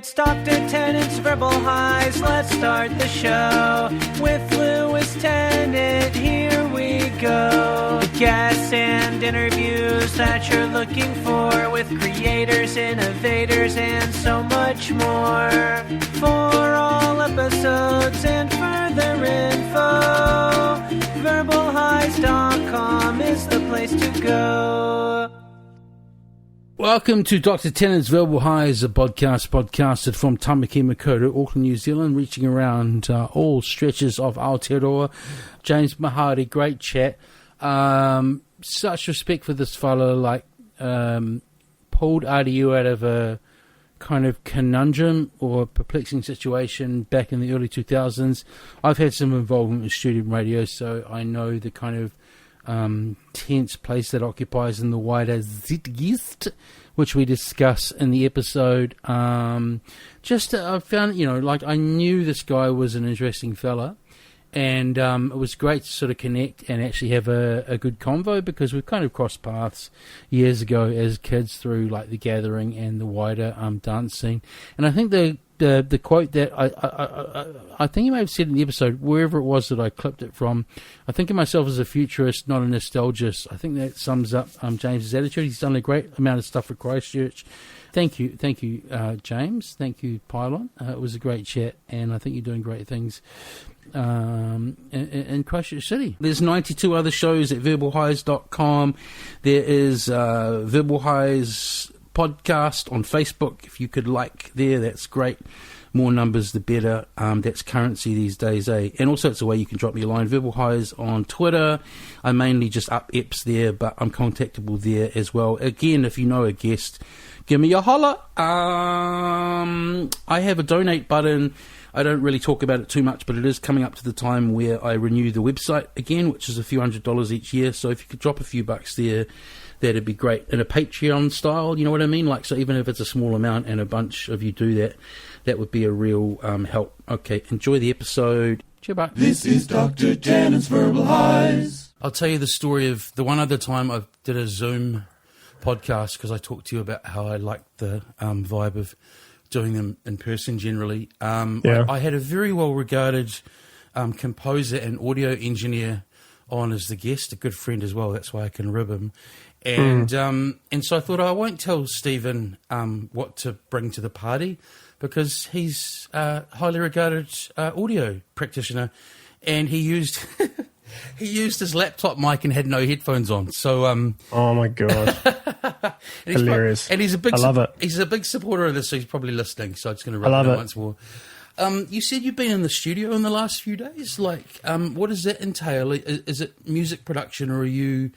It's Dr. Tennant's Verbal Highs. Let's start the show with Lewis Tennant. Here we go. Guests and interviews that you're looking for with creators, innovators, and so much more. For all episodes and further info, verbalhighs.com is the place to go. Welcome to Dr. Tennant's Verbal Highs, a podcast podcasted from Tamaki Makaurau, Auckland, New Zealand, reaching around all stretches of Aotearoa. James Meharry, great chat. Such respect for this fellow, pulled RDU out of a kind of conundrum or perplexing situation back in the early 2000s. I've had some involvement with student radio, so I know the kind of tense place that occupies in the wider Zeitgeist, which we discuss in the episode. I found, I knew this guy was an interesting fella, and it was great to sort of connect and actually have a good convo, because we've kind of crossed paths years ago as kids through like the Gathering and the wider dance scene. And I think the quote that I think you may have said in the episode, wherever it was that I clipped it from, I think of myself as a futurist, not a nostalgist. I think that sums up James's attitude. He's done a great amount of stuff for Christchurch. Thank you, James. Thank you, Pylon. It was a great chat, and I think you're doing great things in Christchurch City. There's 92 other shows at verbalhighs.com. There is Verbal Highs podcast on Facebook. If you could like there, that's great. More numbers the better. That's currency these days, eh? And also it's a way you can drop me a line. Verbal Highs on Twitter. I mainly just up eps there, but I'm contactable there as well. Again, if you know a guest, give me a holler. I have a donate button. I don't really talk about it too much, but it is coming up to the time where I renew the website again, which is a few $100s each year. So if you could drop a few bucks there, that'd be great. In a Patreon style, you know what I mean? So even if it's a small amount and a bunch of you do that, that would be a real help. Okay, enjoy the episode. Cheer, bye. This is Dr. Tennant's Verbal Highs. I'll tell you the story of the one other time I did a Zoom podcast, because I talked to you about how I liked the vibe of doing them in person generally. I had a very well-regarded composer and audio engineer on as the guest, a good friend as well. That's why I can rib him. And so I thought, I won't tell Stephen what to bring to the party, because he's a highly regarded audio practitioner, and he used his laptop mic and had no headphones on. So oh my god, hilarious! And he's I love it. He's a big supporter of this, so he's probably listening. So I'm just going to rub it once more. You said you've been in the studio in the last few days. What does that entail? Is it music production, or are you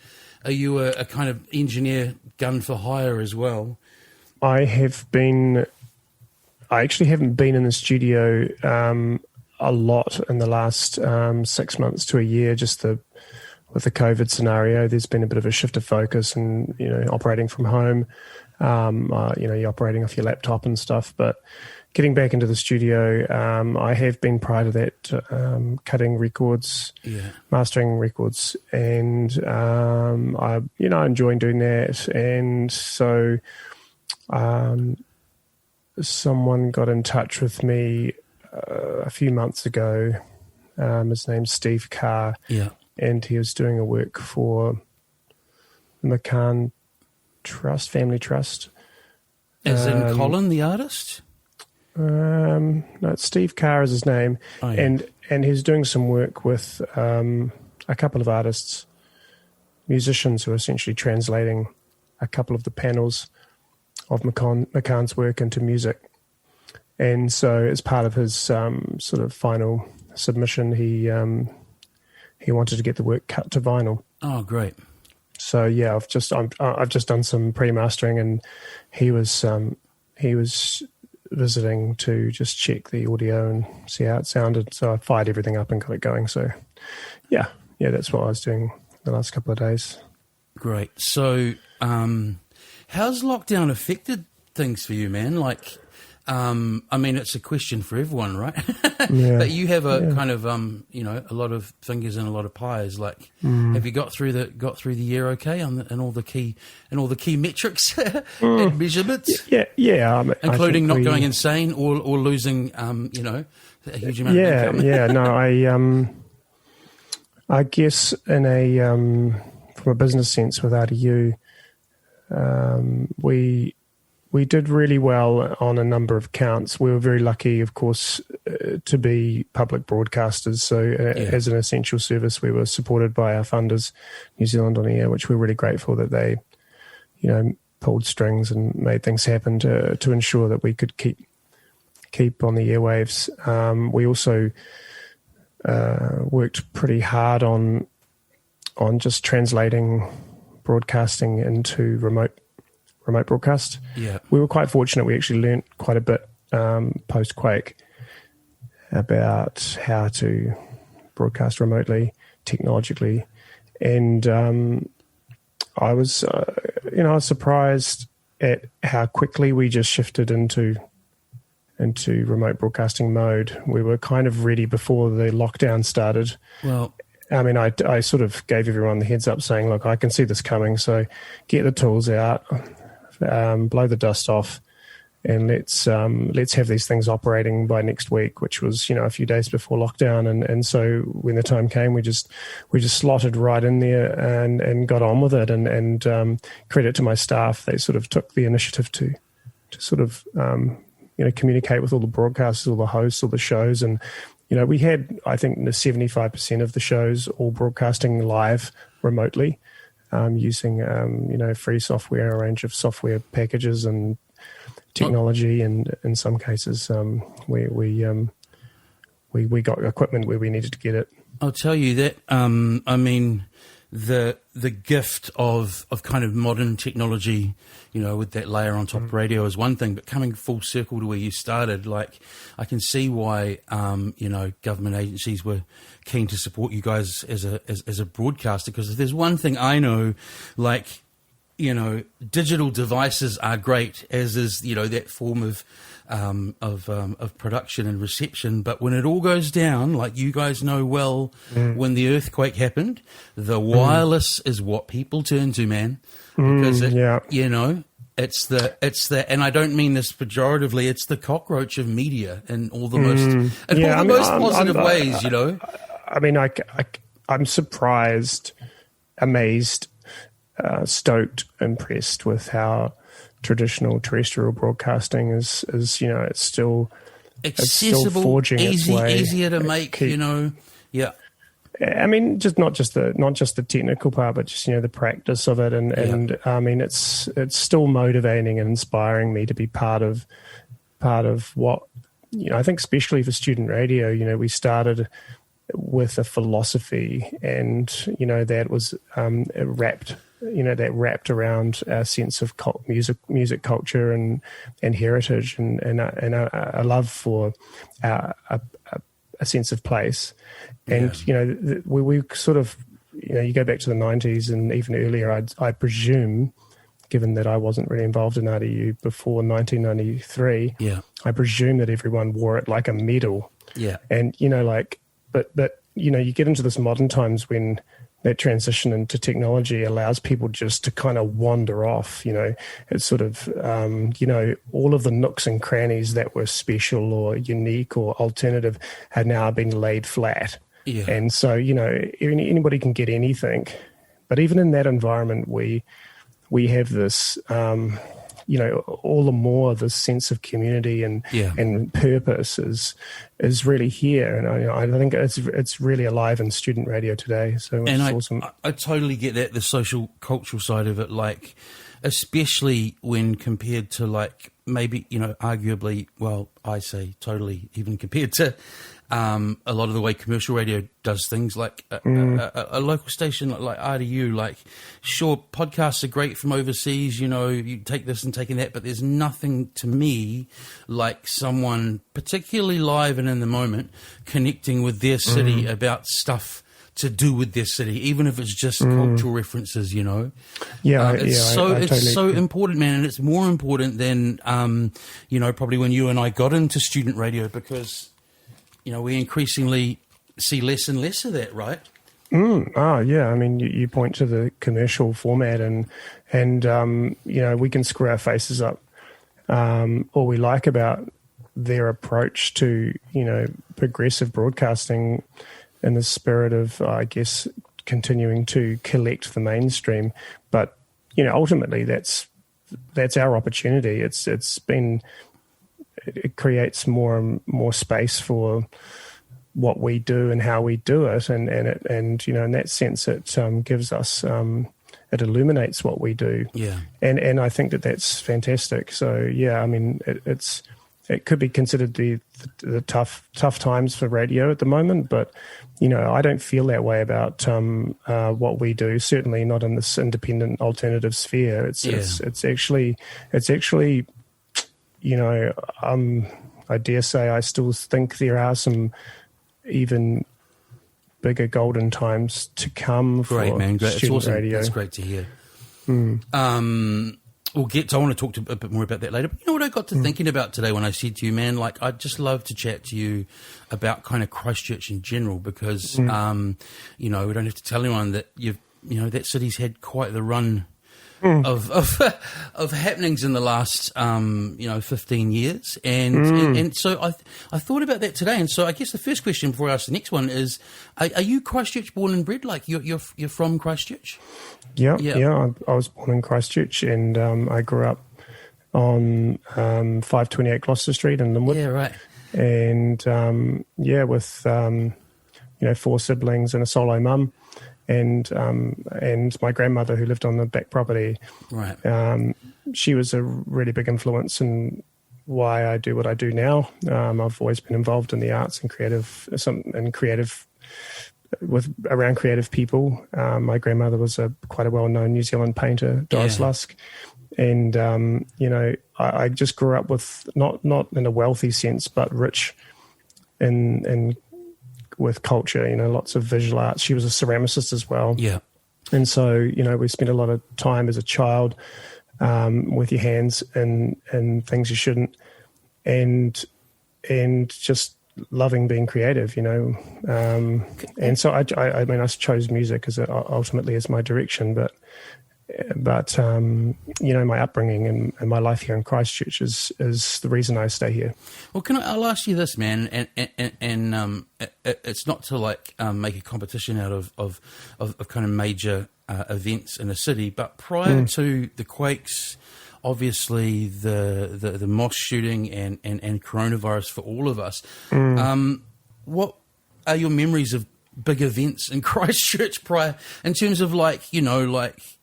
a kind of engineer gun for hire as well? I actually haven't been in the studio a lot in the last 6 months to a year. With the COVID scenario, there's been a bit of a shift of focus, and operating from home. You're operating off your laptop and stuff, but getting back into the studio, I have been prior to that cutting records, mastering records, and I enjoying doing that. And so someone got in touch with me a few months ago. His name's Steve Carr, and he was doing a work for the McCann Family Trust. As in Colin, the artist? No, it's Steve Carr is his name. Oh, yeah. And he's doing some work with a couple of artists, musicians, who are essentially translating a couple of the panels of McCann's work into music. And so as part of his sort of final submission, he wanted to get the work cut to vinyl. Oh, great. So yeah, I've just done some pre-mastering, and he was visiting to just check the audio and see how it sounded. So I fired everything up and got it going. So yeah, that's what I was doing the last couple of days. Great. So how's lockdown affected things for you, man? I mean, it's a question for everyone, right? Yeah. But you have a kind of, a lot of fingers and a lot of pies. Like, have you got through the year okay and all the key metrics and measurements? Yeah. Including not going insane or losing, a huge amount of income. No, I guess from a business sense with RDU, we did really well on a number of counts. We were very lucky, of course, to be public broadcasters. So as an essential service, we were supported by our funders, New Zealand On Air, which we're really grateful that they, pulled strings and made things happen to ensure that we could keep on the airwaves. We also worked pretty hard on just translating broadcasting into remote broadcast. Yeah, we were quite fortunate. We actually learnt quite a bit post-Quake about how to broadcast remotely, technologically, and I was surprised at how quickly we just shifted into remote broadcasting mode. We were kind of ready before the lockdown started. Well, I mean, I sort of gave everyone the heads up saying, look, I can see this coming, so get the tools out, blow the dust off, and let's have these things operating by next week, which was a few days before lockdown. And so when the time came, we just slotted right in there and got on with it. And credit to my staff, they sort of took the initiative to sort of communicate with all the broadcasters, all the hosts, all the shows. And we had, I think, 75% of the shows all broadcasting live remotely, using free software, a range of software packages and technology, and in some cases we got equipment where we needed to get it. I'll tell you that. I mean, the gift of kind of modern technology, with that layer on top of radio is one thing, but coming full circle to where you started, like, I can see why government agencies were keen to support you guys as a broadcaster, because if there's one thing I know, like, digital devices are great, as is that form of production and reception. But when it all goes down, like you guys know well, when the earthquake happened, the wireless is what people turn to, man, because it's the, and I don't mean this pejoratively, it's the cockroach of media in all the most positive ways. I mean, I'm surprised, amazed, stoked, impressed with how traditional terrestrial broadcasting is it's still accessible, forging its way. Easier to make. Yeah. I mean, not just the technical part, but just the practice of it, and I mean, it's still motivating and inspiring me to be part of what I think, especially for student radio. We started with a philosophy, and that was wrapped around a sense of music culture and heritage, and a love for a sense of place. And we sort of you go back to the 90s and even earlier. I presume, given that I wasn't really involved in RDU before 1993, I presume that everyone wore it like a medal. Yeah, and but you get into this modern times when that transition into technology allows people just to kind of wander off. It's sort of all of the nooks and crannies that were special or unique or alternative have now been laid flat. Yeah. And so anybody can get anything, but even in that environment, we have this all the more this sense of community and purpose is really here, and I think it's really alive in student radio today. So it's awesome. I totally get that, the social cultural side of it, like especially when compared to like maybe arguably, well, I say totally, even compared to a lot of the way commercial radio does things, like a local station like RDU. Like, sure, podcasts are great from overseas, you take this and taking that, but there's nothing to me like someone particularly live and in the moment connecting with their city about stuff to do with their city, even if it's just cultural references, you know. It's so important, man, and it's more important than you know, probably when you and I got into student radio, because you know we increasingly see less and less of that, right? I mean, you point to the commercial format, and you know, we can screw our faces up all we like about their approach to, you know, progressive broadcasting in the spirit of, I guess, continuing to collect the mainstream. But, you know, ultimately that's our opportunity. It creates more space for what we do and how we do it, and you know, in that sense, it gives us it illuminates what we do. Yeah, and I think that's fantastic. So yeah, I mean, it could be considered the tough times for radio at the moment, but you know, I don't feel that way about what we do. Certainly not in this independent alternative sphere. It's actually, you know, I dare say I still think there are some even bigger golden times to come for student radio. That's great to hear. We'll get. So I want to talk a bit more about that later. But you know what I got to thinking about today when I said to you, man, like I'd just love to chat to you about kind of Christchurch in general, because you know, we don't have to tell anyone that that city's had quite the run of happenings in the last 15 years, and so I thought about that today, and so I guess the first question before I ask the next one is, are you Christchurch born and bred? Like you're from Christchurch? Yeah. I was born in Christchurch, and I grew up on 528 Gloucester Street in Linwood. Yeah, right. And with 4 siblings and a solo mum. And my grandmother, who lived on the back property, right. She was a really big influence in why I do what I do now. I've always been involved in the arts and around creative people. My grandmother was quite a well-known New Zealand painter, Doris Lusk, and I just grew up with not in a wealthy sense, but rich in with culture, you know, lots of visual arts. She was a ceramicist as well. Yeah. And so, you know, we spent a lot of time as a child with your hands and things you shouldn't, and just loving being creative, you know. And so I mean, I chose music ultimately as my direction, but you know, my upbringing and my life here in Christchurch is the reason I stay here. Well, I'll ask you this, man, and it's not to make a competition out of kind of major events in a city, but prior to the quakes, obviously the mosque shooting and coronavirus for all of us, what are your memories of big events in Christchurch prior, in terms of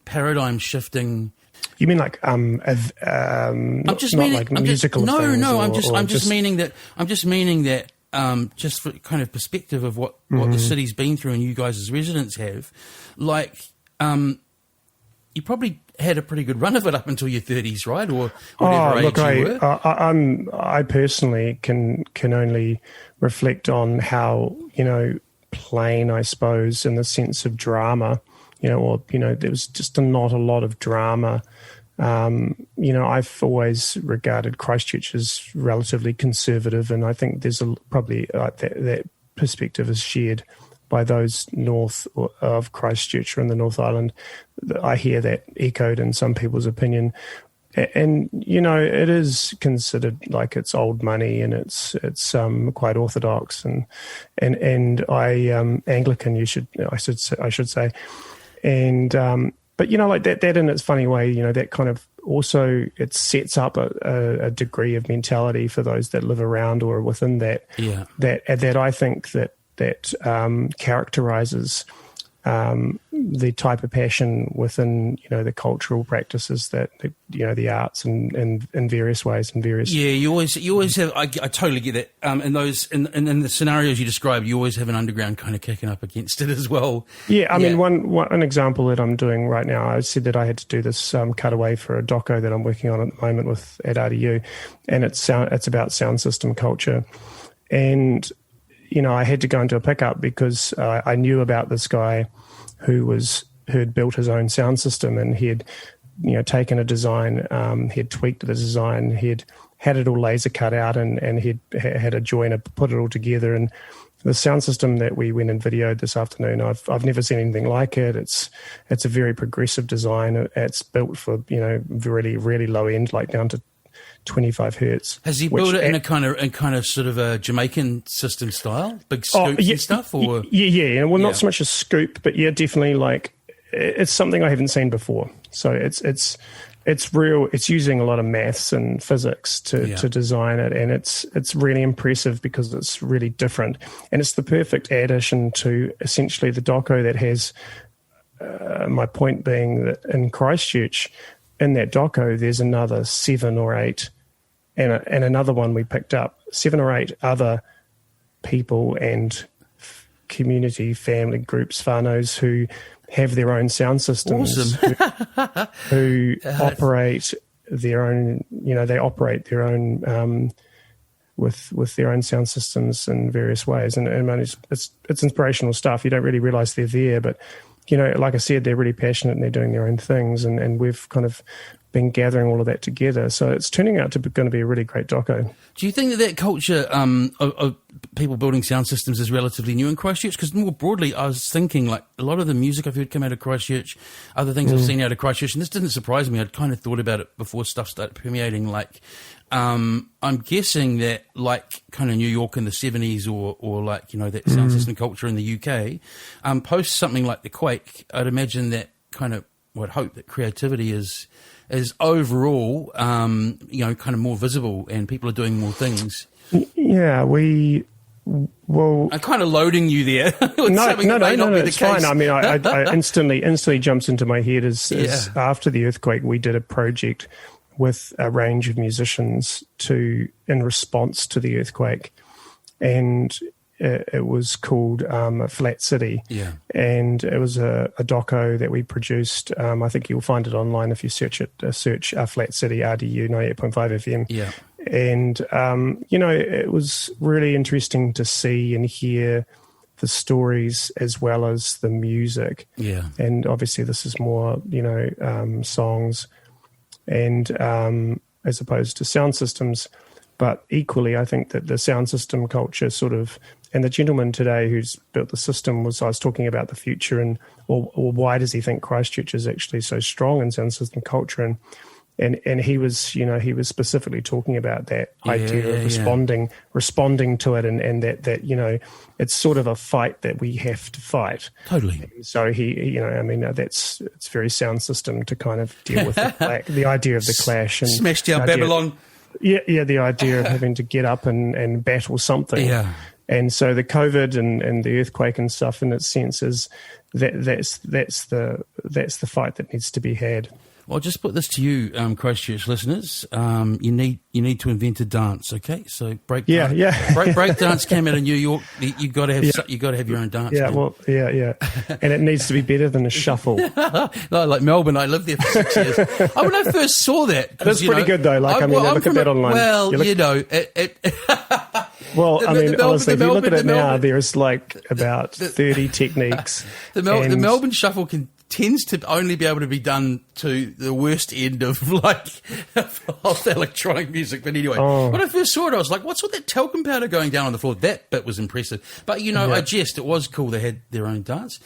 paradigm shifting? You mean like musical things? No. I'm just meaning that just for kind of perspective of what the city's been through and you guys as residents have, you probably had a pretty good run of it up until your 30s, right? Or whatever age you were. I personally can only reflect on how, you know, plain, I suppose, in the sense of drama, you know, or, you know, there was just not a lot of drama. You know, I've always regarded Christchurch as relatively conservative, and I think there's probably that perspective is shared by those north of Christchurch or in the North Island. I hear that echoed in some people's opinion. And, you know, it is considered like it's old money, and it's quite orthodox and I Anglican, I should say. And but, you know, like that in its funny way, you know, that kind of also it sets up a degree of mentality for those that live around or within that that I think that characterizes the type of passion within, you know, the cultural practices that you know, the arts and in various ways and various. Yeah, you always have. I totally get that. In the scenarios you described, you always have an underground kind of kicking up against it as well. Yeah, I mean, one example that I'm doing right now, I said that I had to do this cutaway for a doco that I'm working on at the moment at RDU, and it's about sound system culture, and I had to go into a pickup because I knew about this guy who had built his own sound system, and he had, taken a design, he had tweaked the design, he had it all laser cut out, and he had a joiner put it all together. And the sound system that we went and videoed this afternoon, I've never seen anything like it. It's a very progressive design. It's built for really really low end, like down to 25 hertz. Has he built it in a kind of sort of a Jamaican system style, big scoops and stuff? Or yeah. Well, not so much a scoop, but yeah, definitely like it's something I haven't seen before. So it's real. It's using a lot of maths and physics to design it, and it's really impressive because it's really different, and it's the perfect addition to essentially the doco that has. My point being that in Christchurch, in that doco, there's another 7 or 8, and another one we picked up, 7 or 8 other people and community family groups, whānaus, who have their own sound systems, awesome. who operate their own, they operate their own with their own sound systems in various ways. And it's inspirational stuff. You don't really realize they're there, but like I said, they're really passionate and they're doing their own things, and we've kind of been gathering all of that together. So it's turning out to be going to be a really great doco. Do you think that culture of people building sound systems is relatively new in Christchurch? Because more broadly, I was thinking like a lot of the music I've heard come out of Christchurch, other things I've seen out of Christchurch, and this didn't surprise me. I'd kind of thought about it before stuff started permeating. Like, I'm guessing that like kind of New York in the 70s or like, that sound system culture in the UK, post something like the quake, I'd imagine that kind of, I'd hope that creativity is overall, kind of more visible and people are doing more things. Yeah, I'm kind of loading you there. No, it's fine. I mean, I instantly jumps into my head is after the earthquake, we did a project with a range of musicians in response to the earthquake, and it was called Flat City. Yeah, and it was a doco that we produced. I think you'll find it online if you search Flat City RDU 98.5 FM. Yeah, and it was really interesting to see and hear the stories as well as the music. Yeah, and obviously this is more songs and as opposed to sound systems. But equally, I think that the sound system culture sort of, and the gentleman today who's built the system I was talking about the future or why does he think Christchurch is actually so strong in sound system culture, and he was specifically talking about that idea of responding to it, and that it's sort of a fight that we have to fight. Totally. So it's very sound system to kind of deal with the idea of the clash and smashed down Babylon. Yeah, the idea of having to get up and battle something. Yeah. And so the COVID and the earthquake and stuff, in its sense, is that's the fight that needs to be had. Well, I'll just put this to you, Christchurch listeners. You need to invent a dance, okay? So break dance came out of New York. You got to have your own dance. Yeah, man. well, yeah, and it needs to be better than a shuffle. No, like Melbourne, I lived there for 6 years. When I first saw that, that's pretty good though. Like, look at that online. Well, Well, honestly, if you look at it now, there's like about 30 techniques. The Melbourne shuffle tends to only be able to be done to the worst end of of electronic music. But anyway, when I first saw it, I was like, what's with that talcum powder going down on the floor? That bit was impressive. But, I jest, it was cool they had their own dance.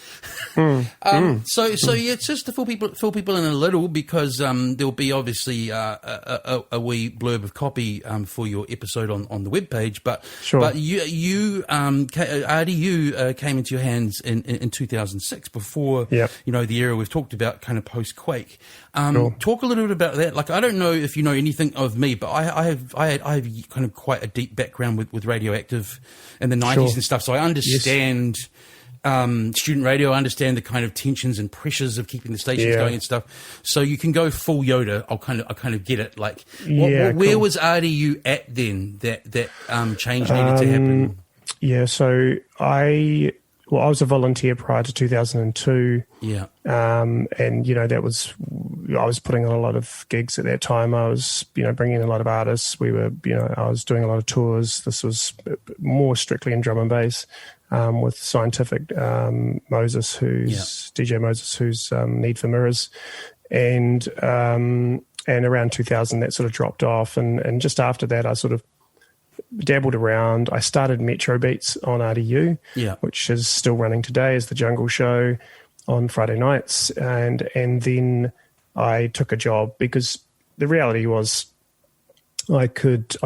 So it's just to fill people in a little, because there'll be obviously a wee blurb of copy for your episode on the webpage. But sure. But you RDU came into your hands in 2006 before the era we've talked about, kind of post-quake. Sure. Talk a little bit about that. Like, I don't know if you know anything of me, but I have kind of quite a deep background with Radioactive in the 90s and stuff, so I understand student radio. I understand the kind of tensions and pressures of keeping the stations going and stuff. So you can go full Yoda. I kind of get it. Like, where was RDU at then that change needed to happen? Yeah, so I well, I was a volunteer prior to 2002. Yeah. And, I was putting on a lot of gigs at that time. I was, bringing in a lot of artists. I was doing a lot of tours. This was more strictly in drum and bass, with Scientific, DJ Moses, who's Need for Mirrors. And around 2000, that sort of dropped off. And just after that, I sort of dabbled around. I started Metro Beats on RDU, which is still running today as the Jungle Show on Friday nights. And then I took a job because the reality was I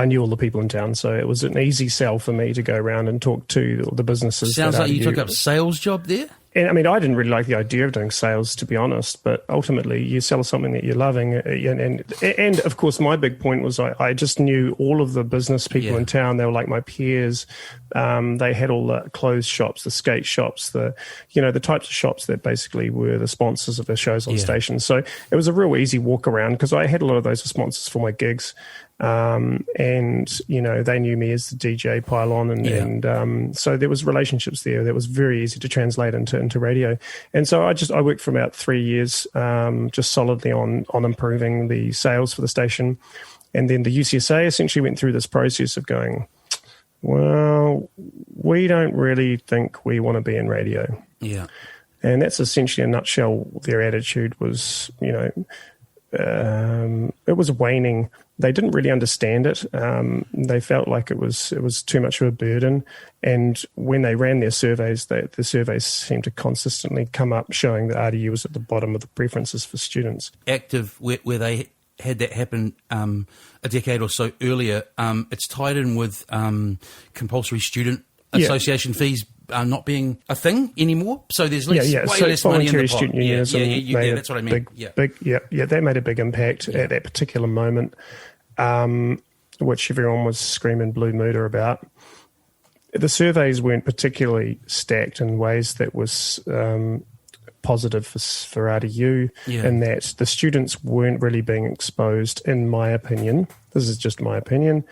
knew all the people in town, so it was an easy sell for me to go around and talk to the businesses. Sounds like you took up a sales job there? And I mean, I didn't really like the idea of doing sales, to be honest, but ultimately you sell something that you're loving. And of course, my big point was I just knew all of the business people in town. They were like my peers. They had all the clothes shops, the skate shops, the types of shops that basically were the sponsors of the shows on station. So it was a real easy walk around because I had a lot of those as sponsors for my gigs. And they knew me as the DJ pylon, and so there was relationships there that was very easy to translate into radio. And so I worked for about 3 years, just solidly on improving the sales for the station. And then the UCSA essentially went through this process of going, well, we don't really think we want to be in radio. Yeah. And that's essentially in a nutshell, their attitude was, it was waning. They didn't really understand it. They felt like it was too much of a burden. And when they ran their surveys, the surveys seemed to consistently come up showing that RDU was at the bottom of the preferences for students. Active, where they had that happen a decade or so earlier, it's tied in with compulsory student association fees not being a thing anymore. So there's way less money in the pot. Student unionism that's what I mean. They made a big impact at that particular moment, which everyone was screaming blue mooter about. The surveys weren't particularly stacked in ways that was positive for RDU, in that the students weren't really being exposed, in my opinion. This is just my opinion.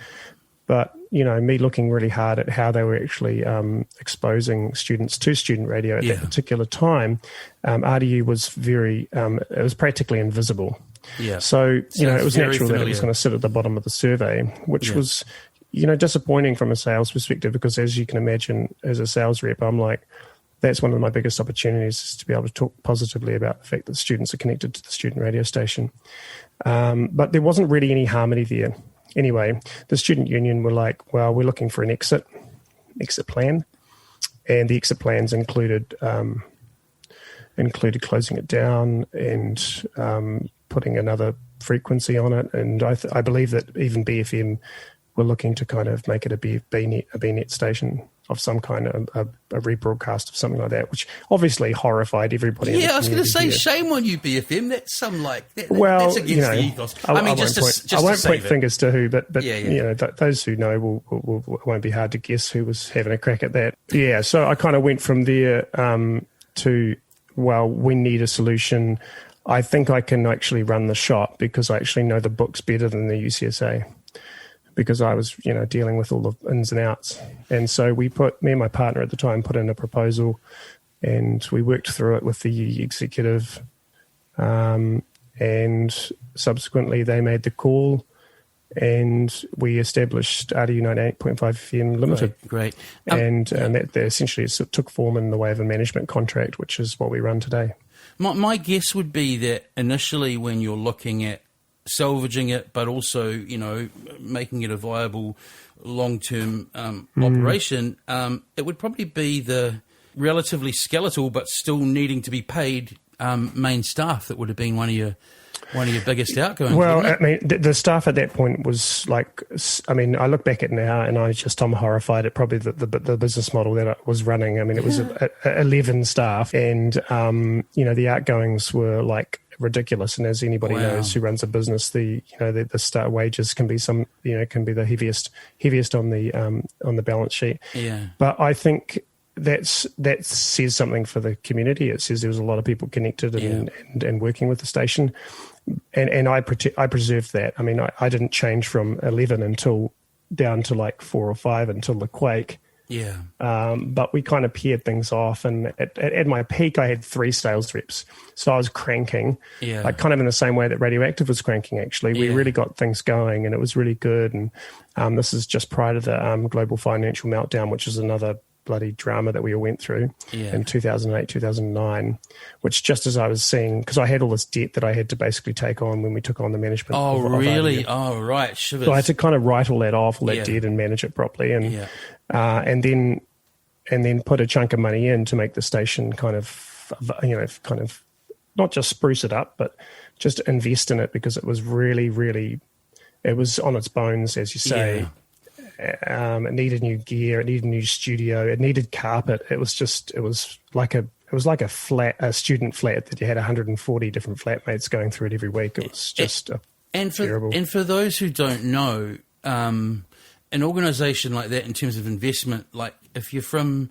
But, me looking really hard at how they were actually exposing students to student radio at that particular time, RDU was it was practically invisible. Yeah. So, it was natural that it was going to sit at the bottom of the survey, which was, disappointing from a sales perspective, because as you can imagine, as a sales rep, I'm like, that's one of my biggest opportunities, is to be able to talk positively about the fact that students are connected to the student radio station. But there wasn't really any harmony there. Anyway, the student union were like, well, we're looking for an exit plan. And the exit plans included closing it down and putting another frequency on it. And I believe that even BFM were looking to kind of make it a BNet station of some kind, a rebroadcast of something like that, which obviously horrified everybody. Yeah, I was going to say, shame on you, BFM. That's that's against the ethos. I won't point fingers to who, but those who know won't be hard to guess who was having a crack at that. Yeah, so I kind of went from there to, well, we need a solution. I think I can actually run the shop because I actually know the books better than the UCSA, because I was, dealing with all the ins and outs. And so me and my partner at the time put in a proposal, and we worked through it with the executive. And subsequently they made the call, and we established RDU 98.5 FM Limited. Great. And that essentially took form in the way of a management contract, which is what we run today. My guess would be that initially, when you're looking at salvaging it, but also, making it a viable long-term operation, it would probably be the relatively skeletal but still needing to be paid main staff that would have been one of your biggest outgoings. Well, I mean, the staff at that point was like, I look back at it now and I'm horrified at probably the business model that it was running. I mean, it was 11 staff, and the outgoings were like ridiculous. And as anybody knows who runs a business, the start wages can be can be the heaviest on the balance sheet. Yeah. But I think that says something for the community. It says there was a lot of people connected and working with the station, and I preserved that. I mean, I didn't change from 11 until down to like 4 or 5 until the quake. Yeah. But we kind of paired things off, and at my peak, I had 3 sales reps. So I was cranking, like kind of in the same way that Radioactive was cranking, actually. We really got things going, and it was really good. And this is just prior to the global financial meltdown, which is another bloody drama that we all went through in 2008, 2009, which just as I was seeing, because I had all this debt that I had to basically take on when we took on the management. Oh, of really? RDU. Oh, right. Shivers. So I had to kind of write all that off, all that debt, and manage it properly. And then put a chunk of money in to make the station kind of not just spruce it up, but just invest in it, because it was really, really, it was on its bones, as you say. It needed new gear, it needed a new studio, it needed carpet. It was like a student flat that you had 140 different flatmates going through it every week. It was just terrible. And for those who don't know, an organisation like that, in terms of investment, like if you're from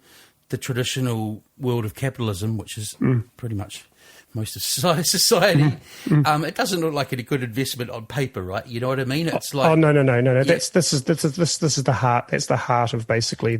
the traditional world of capitalism, which is pretty much most of society, it doesn't look like a good investment on paper, right? You know what I mean? It's like no. This is the heart. That's the heart of basically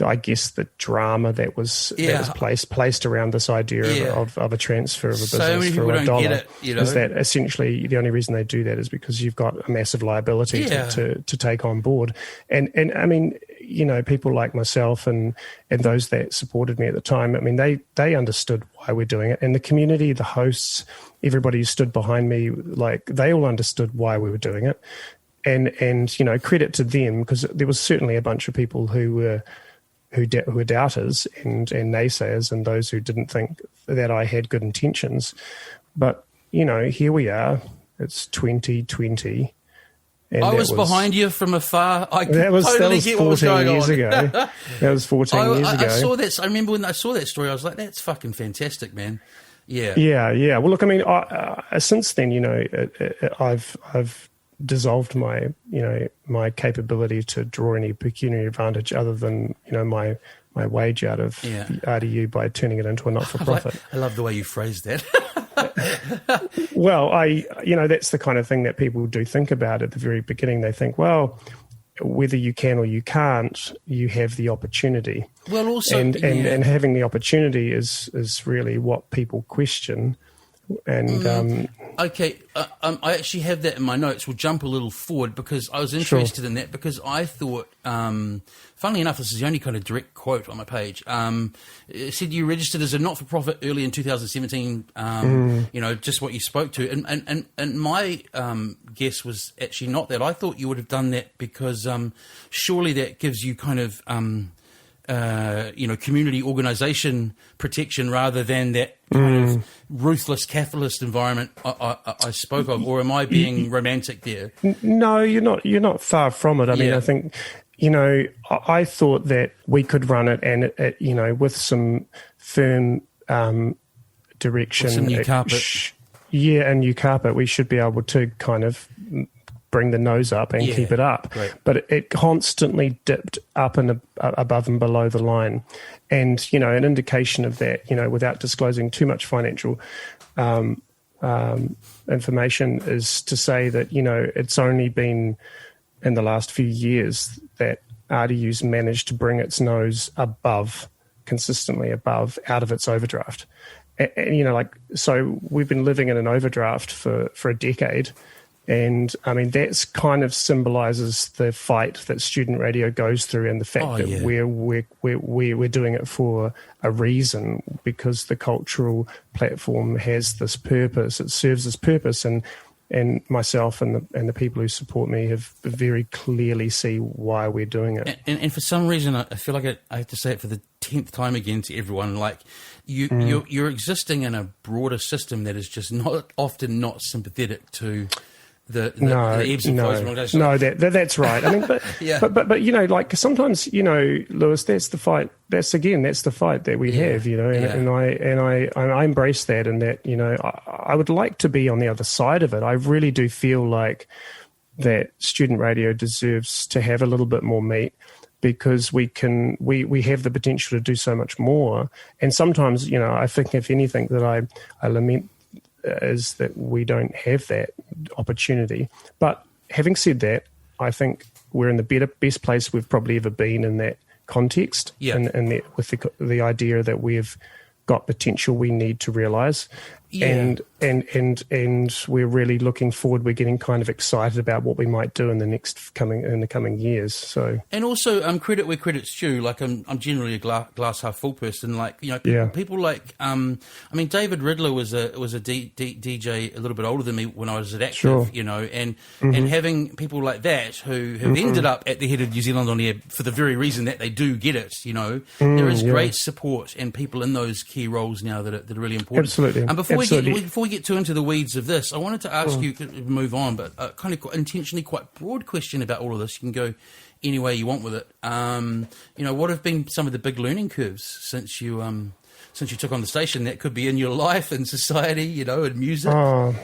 I guess the drama that was placed around this idea of a transfer of a business so many for people $1. don't get it, you know? Is that essentially the only reason they do that is because you've got a massive liability to take on board, and I mean, you know, people like myself and those that supported me at the time, I mean, they understood why we're doing it, and the community, the hosts, everybody who stood behind me, like they all understood why we were doing it, and you know, credit to them, because there was certainly a bunch of people who were doubters and naysayers, and those who didn't think that I had good intentions. But, you know, here we are. It's 2020. And I was behind you from afar. I that was totally get what was going years on. ago. That was 14 years ago. I saw that. I remember when I saw that story, I was like, that's fucking fantastic, man. Yeah. Yeah. Well, look, I mean, since then, you know, I've dissolved my capability to draw any pecuniary advantage other than, you know, my wage out of the RDU by turning it into a not-for-profit. I love the way you phrased that. Well, that's the kind of thing that people do think about at the very beginning. They think, well, whether you can or you can't, you have the opportunity. Well, also, and having the opportunity is really what people question. And okay, I actually have that in my notes. We'll jump a little forward because I was interested in that, because I thought, funnily enough, this is the only kind of direct quote on my page. It said you registered as a not-for-profit early in 2017. You know, just what you spoke to, and my guess was actually not that. I thought you would have done that because surely that gives you kind of community organisation protection rather than that kind of ruthless capitalist environment I spoke of, or am I being romantic there? No, you're not. You're not far from it. I mean, I think, you know, I thought that we could run it, and you know, with some firm direction, with some new carpet, and new carpet, we should be able to kind of bring the nose up and keep it up. Right. But it constantly dipped up and above and below the line. And, you know, an indication of that, you know, without disclosing too much financial information, is to say that, you know, it's only been in the last few years that RDU's managed to bring its nose consistently above, out of its overdraft. And you know, like, so we've been living in an overdraft for a decade. And I mean, that's kind of symbolizes the fight that student radio goes through, and the fact that we're doing it for a reason, because the cultural platform has this purpose. It serves this purpose, and myself and the people who support me have very clearly see why we're doing it. And for some reason, I feel like I have to say it for the 10th time again to everyone. Like you're existing in a broader system that is just often not sympathetic to the ebbs and flows of organization. No, that's right. I mean, but you know, like sometimes, you know, Lewis, that's the fight. That's the fight that we have, you know, and I embrace that, and that, you know, I would like to be on the other side of it. I really do feel like that student radio deserves to have a little bit more meat, because we have the potential to do so much more. And sometimes, you know, I think, if anything, that I lament is that we don't have that opportunity. But having said that, I think we're in the best place we've probably ever been, in that context, Yeah. and with the idea that we've got potential we need to realize. Yeah. And we're really looking forward. We're getting kind of excited about what we might do in the coming years. So, and also credit where credit's due. Like I'm generally a glass half full person. Like people like David Riddler was a DJ a little bit older than me when I was at Active. Sure. And having people like that who have ended up at the head of New Zealand On Air for the very reason that they do get it. There is great support and people in those key roles now that are really important. Absolutely. And before we get too into the weeds of this, I wanted to ask you, move on, but kind of intentionally quite broad question about all of this. You can go any way you want with it. What have been some of the big learning curves since you took on the station that could be in your life and society, and music? It's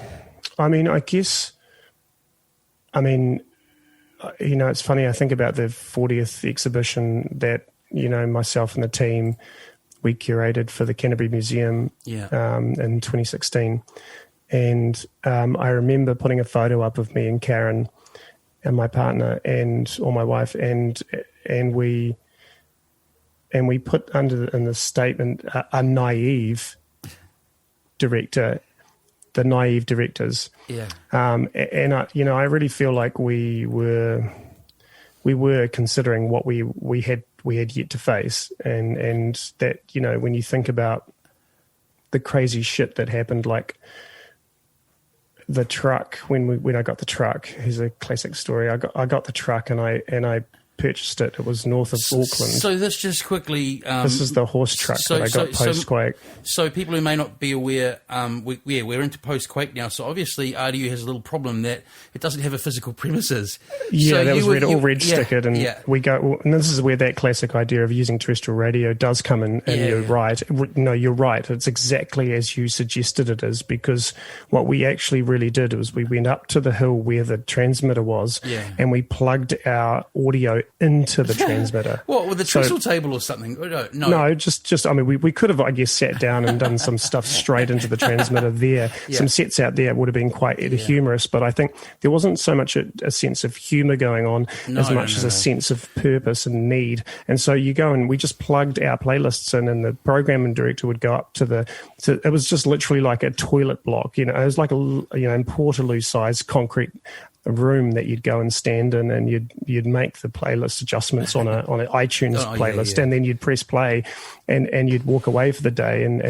funny. I think about the 40th exhibition that, myself and the team, we curated for the Canterbury Museum in 2016. And I remember putting a photo up of me and Karen and my partner or my wife, and we put in the statement a naive director, the naive directors. Yeah. And I really feel like we were considering what we had yet to face, and that, when you think about the crazy shit that happened, like the truck, when I got the truck, here's a classic story. I got the truck and I purchased it. It was north of Auckland. So this just quickly... this is the horse truck that I got post-quake. So people who may not be aware, we're into post-quake now, so obviously RDU has a little problem that it doesn't have a physical premises. Yeah, so that was all red-stickered, and we go... And this is where that classic idea of using terrestrial radio does come in, and you're right. No, you're right. It's exactly as you suggested it is, because what we actually really did was we went up to the hill where the transmitter was, and we plugged our audio into the transmitter. What, with a trestle table or something? No, just we could have, I guess, sat down and done some stuff straight into the transmitter there. Some sets out there would have been quite humorous, but I think there wasn't so much a sense of humour going on as much as a sense of purpose and need. And so you go and we just plugged our playlists in, and the programming director would go up to it was just literally like a toilet block. It was like in Portaloo size concrete room that you'd go and stand in, and you'd make the playlist adjustments on an iTunes playlist, and then you'd press play and you'd walk away for the day, and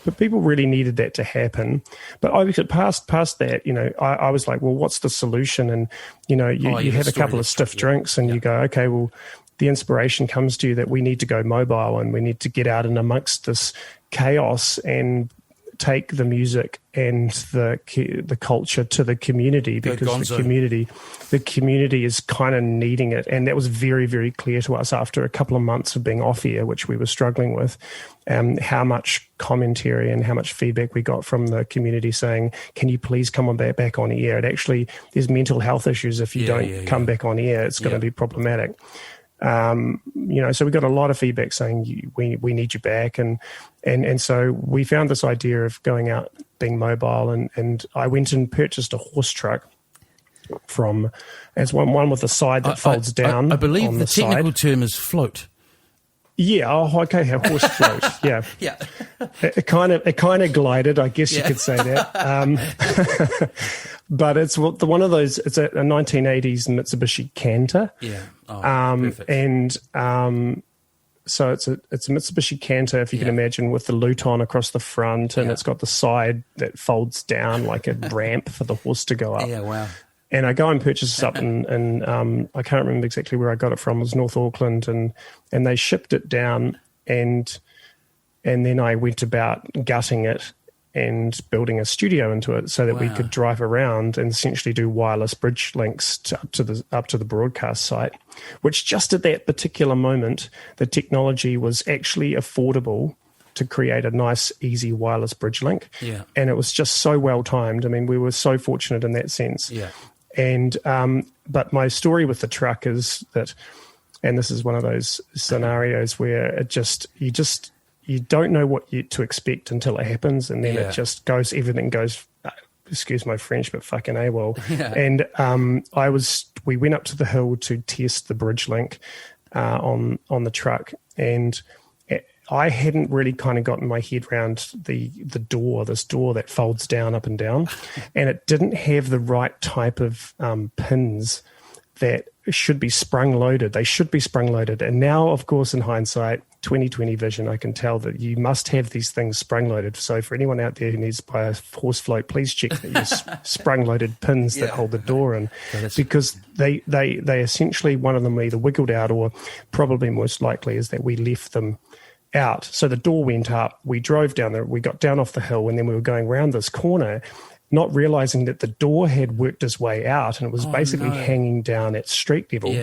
but people really needed that to happen. But I past that, I was like, well, what's the solution? And you have a couple of stiff drinks, and you go, okay, well, the inspiration comes to you that we need to go mobile, and we need to get out and amongst this chaos and take the music and the culture to the community, because the community is kind of needing it. And that was very, very clear to us after a couple of months of being off air, which we were struggling with, how much commentary and how much feedback we got from the community saying, can you please come on back on air? It actually, there's mental health issues if you don't come back on air. It's going to be problematic. So we got a lot of feedback saying we need you back, and so we found this idea of going out, being mobile, and I went and purchased a horse truck as one with a side that folds down. I believe the technical side. term is float. Yeah, okay, a horse float. Yeah, yeah. It kind of glided, I guess you could say that. But it's one of those. It's a 1980s Mitsubishi Canter. Yeah. Perfect. And so it's a Mitsubishi Canter, if you can imagine, with the luton across the front, and it's got the side that folds down like a ramp for the horse to go up. Yeah, wow. And I go and purchase this up, and I can't remember exactly where I got it from. It was North Auckland, and they shipped it down, and then I went about gutting it and building a studio into it so that we could drive around and essentially do wireless bridge links up to the broadcast site, which just at that particular moment, the technology was actually affordable to create a nice, easy wireless bridge link. Yeah. And it was just so well timed. I mean, we were so fortunate in that sense. Yeah. And but my story with the truck is that, and this is one of those scenarios where you don't know what to expect until it happens, and then it just goes. Everything goes. Excuse my French, but fucking AWOL. Yeah. And we went up to the hill to test the bridge link, on the truck, and I hadn't really kind of gotten my head around this door that folds down, up and down, and it didn't have the right type of pins that should be sprung loaded. They should be sprung loaded. And now, of course, in hindsight, 2020 vision, I can tell that you must have these things sprung loaded. So for anyone out there who needs to buy a horse float, please check that you sprung loaded pins that hold the door in, because they essentially, one of them either wiggled out, or probably most likely is that we left them out. So the door went up, we drove down there, we got down off the hill, and then we were going around this corner, not realizing that the door had worked its way out, and it was basically hanging down at street level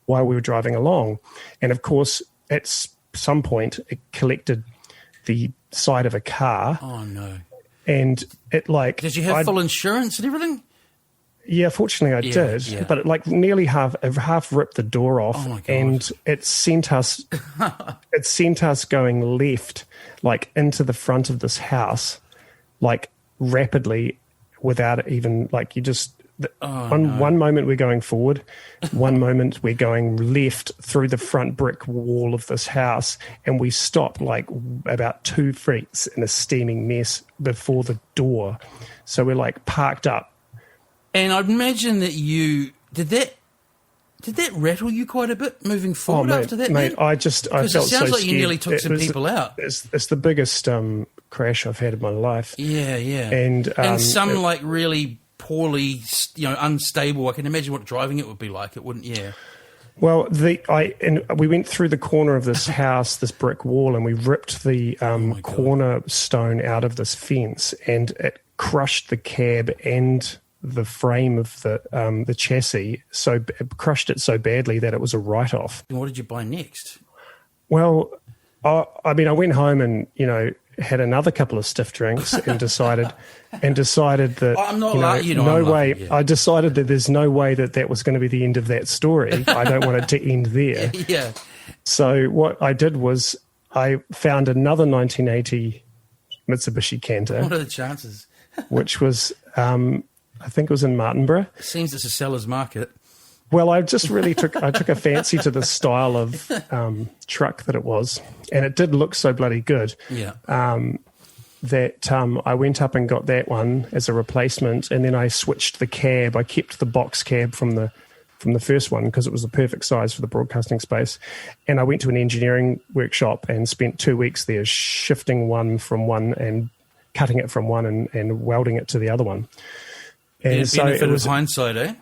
while we were driving along. And of course, at some point, it collected the side of a car. Oh, no. And it Did you have full insurance and everything? Yeah, fortunately I did. Yeah. But it nearly half ripped the door off. Oh, my God. And it sent us going left, into the front of this house, rapidly, without even one moment we're going forward, one moment we're going left through the front brick wall of this house, and we stop about 2 feet in a steaming mess before the door. So we're parked up. And I'd imagine that did that rattle you quite a bit moving forward after that, mate? I felt so it sounds like scared. You nearly took some people out. It's the biggest crash I've had in my life. Yeah. And some really poorly, unstable. I can imagine what driving it would be like. It wouldn't, yeah. Well, we went through the corner of this house, this brick wall, and we ripped the cornerstone out of this fence, and it crushed the cab and the frame of the chassis. So it crushed it so badly that it was a write-off. And what did you buy next? Well, I went home and had another couple of stiff drinks and decided that I'm not no way. Yeah. I decided that there's no way that was going to be the end of that story. I don't want it to end there. Yeah. So what I did was I found another 1980 Mitsubishi Canter. What are the chances? Which was, I think it was in Martinborough. Seems it's a seller's market. Well, I just really took a fancy to the style of truck that it was, and it did look so bloody good. Yeah. That I went up and got that one as a replacement, and then I switched the cab. I kept the box cab from the first one because it was the perfect size for the broadcasting space, and I went to an engineering workshop and spent 2 weeks there shifting one from one and cutting it from one and welding it to the other one. And so it was hindsight, eh?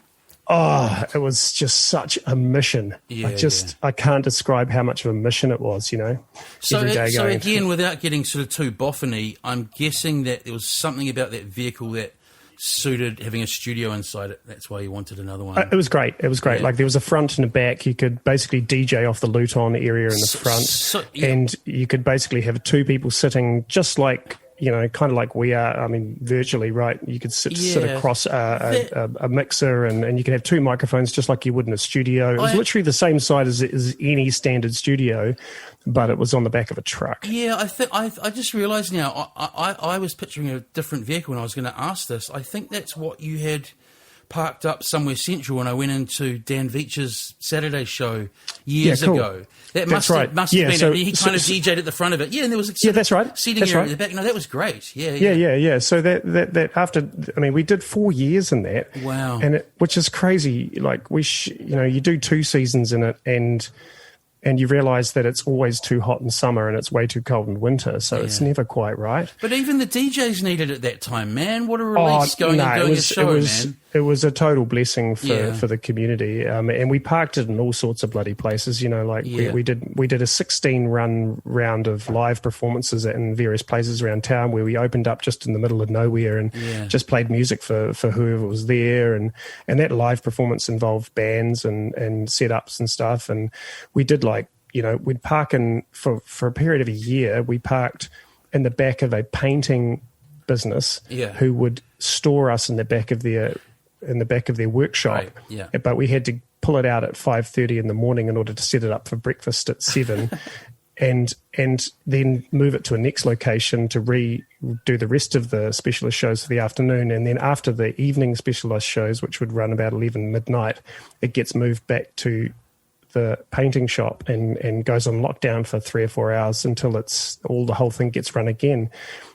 Oh, it was just such a mission. I can't describe how much of a mission it was, So, every day so again, without getting sort of too boffiny, I'm guessing that there was something about that vehicle that suited having a studio inside it. That's why you wanted another one. It was great. It was great. Yeah. There was a front and a back. You could basically DJ off the Luton area in the front. And you could basically have 2 people sitting just like, kind of like we are, virtually, right? You could sit across a mixer and you could have 2 microphones just like you would in a studio. It was literally the same size as any standard studio, but it was on the back of a truck. Yeah, I just realised now, I was picturing a different vehicle when I was going to ask this. I think that's what you had parked up somewhere central when I went into Dan Veach's Saturday show years ago. That must have been so, he kind of DJ'd at the front of it. Yeah, and there was that's right. seating area in the back. No, that was great. Yeah. So that after, we did 4 years in that. Wow. And which is crazy. You do 2 seasons in it and you realise that it's always too hot in summer and it's way too cold in winter, so it's never quite right. But even the DJs needed at that time, man. What a release going and doing a show, man. It was a total blessing for the community, and we parked it in all sorts of bloody places. We did a 16 round of live performances in various places around town where we opened up just in the middle of nowhere and just played music for whoever was there, and that live performance involved bands and setups and stuff, and we did we'd park in for a period of a year. We parked in the back of a painting business who would store us in the back of their workshop. Right, yeah. But we had to pull it out at 5:30 in the morning in order to set it up for breakfast at 7 and then move it to a next location to do the rest of the specialist shows for the afternoon. And then after the evening specialist shows, which would run about 11 midnight, it gets moved back to the painting shop and goes on lockdown for 3 or 4 hours until the whole thing gets run again.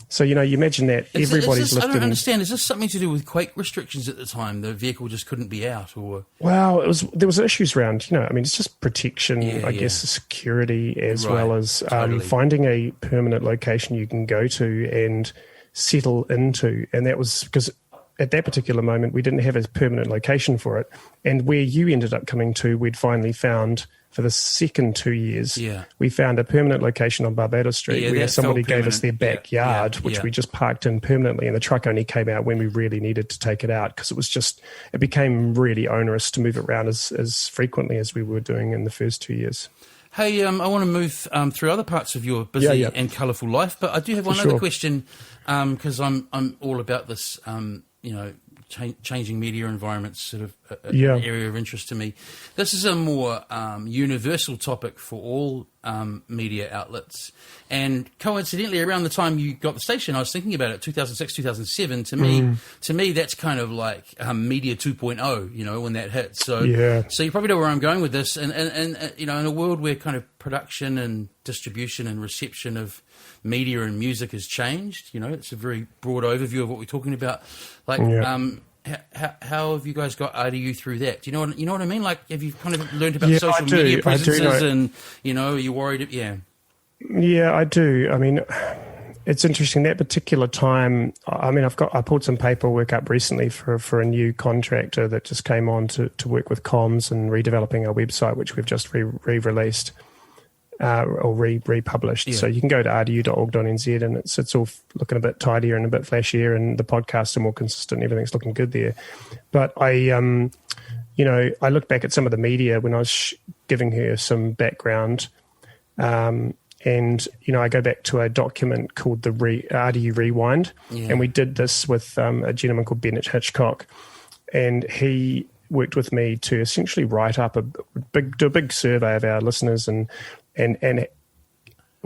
So, you imagine that everybody's lifted. I don't understand. Is this something to do with quake restrictions at the time? The vehicle just couldn't be out, or? Well, there was issues around, it's just protection, guess, security, as well as finding a permanent location you can go to and settle into. And that was because at that particular moment, we didn't have a permanent location for it. And where you ended up coming to, we'd finally found, for the second 2 years, we found a permanent location on Barbados Street where somebody gave us their backyard, which we just parked in permanently, and the truck only came out when we really needed to take it out because it became really onerous to move it around as frequently as we were doing in the first 2 years. Hey, I want to move through other parts of your busy and colourful life, but I do have one other question because I'm all about this, changing media environments, sort of an area of interest to me. This is a more universal topic for all media outlets. And coincidentally, around the time you got the station, I was thinking about it, 2006, 2007. To me, that's kind of like media 2.0, when that hit. So you probably know where I'm going with this. And in a world where kind of production and distribution and reception of media and music has changed, it's a very broad overview of what we're talking about. Like, how have you guys got RDU through that? Do you know what I mean? Like, have you kind of learned about social media presences and, are you worried? Yeah, I do. I mean, it's interesting that particular time. I mean, I pulled some paperwork up recently for a new contractor that just came on to work with comms and redeveloping our website, which we've just re-released. Or republished. Yeah. So you can go to rdu.org.nz and it's all looking a bit tidier and a bit flashier, and the podcasts are more consistent. Everything's looking good there. But I look back at some of the media when I was giving her some background, and I go back to a document called the RDU Rewind, and we did this with a gentleman called Bennett Hitchcock, and he worked with me to essentially write up do a big survey of our listeners and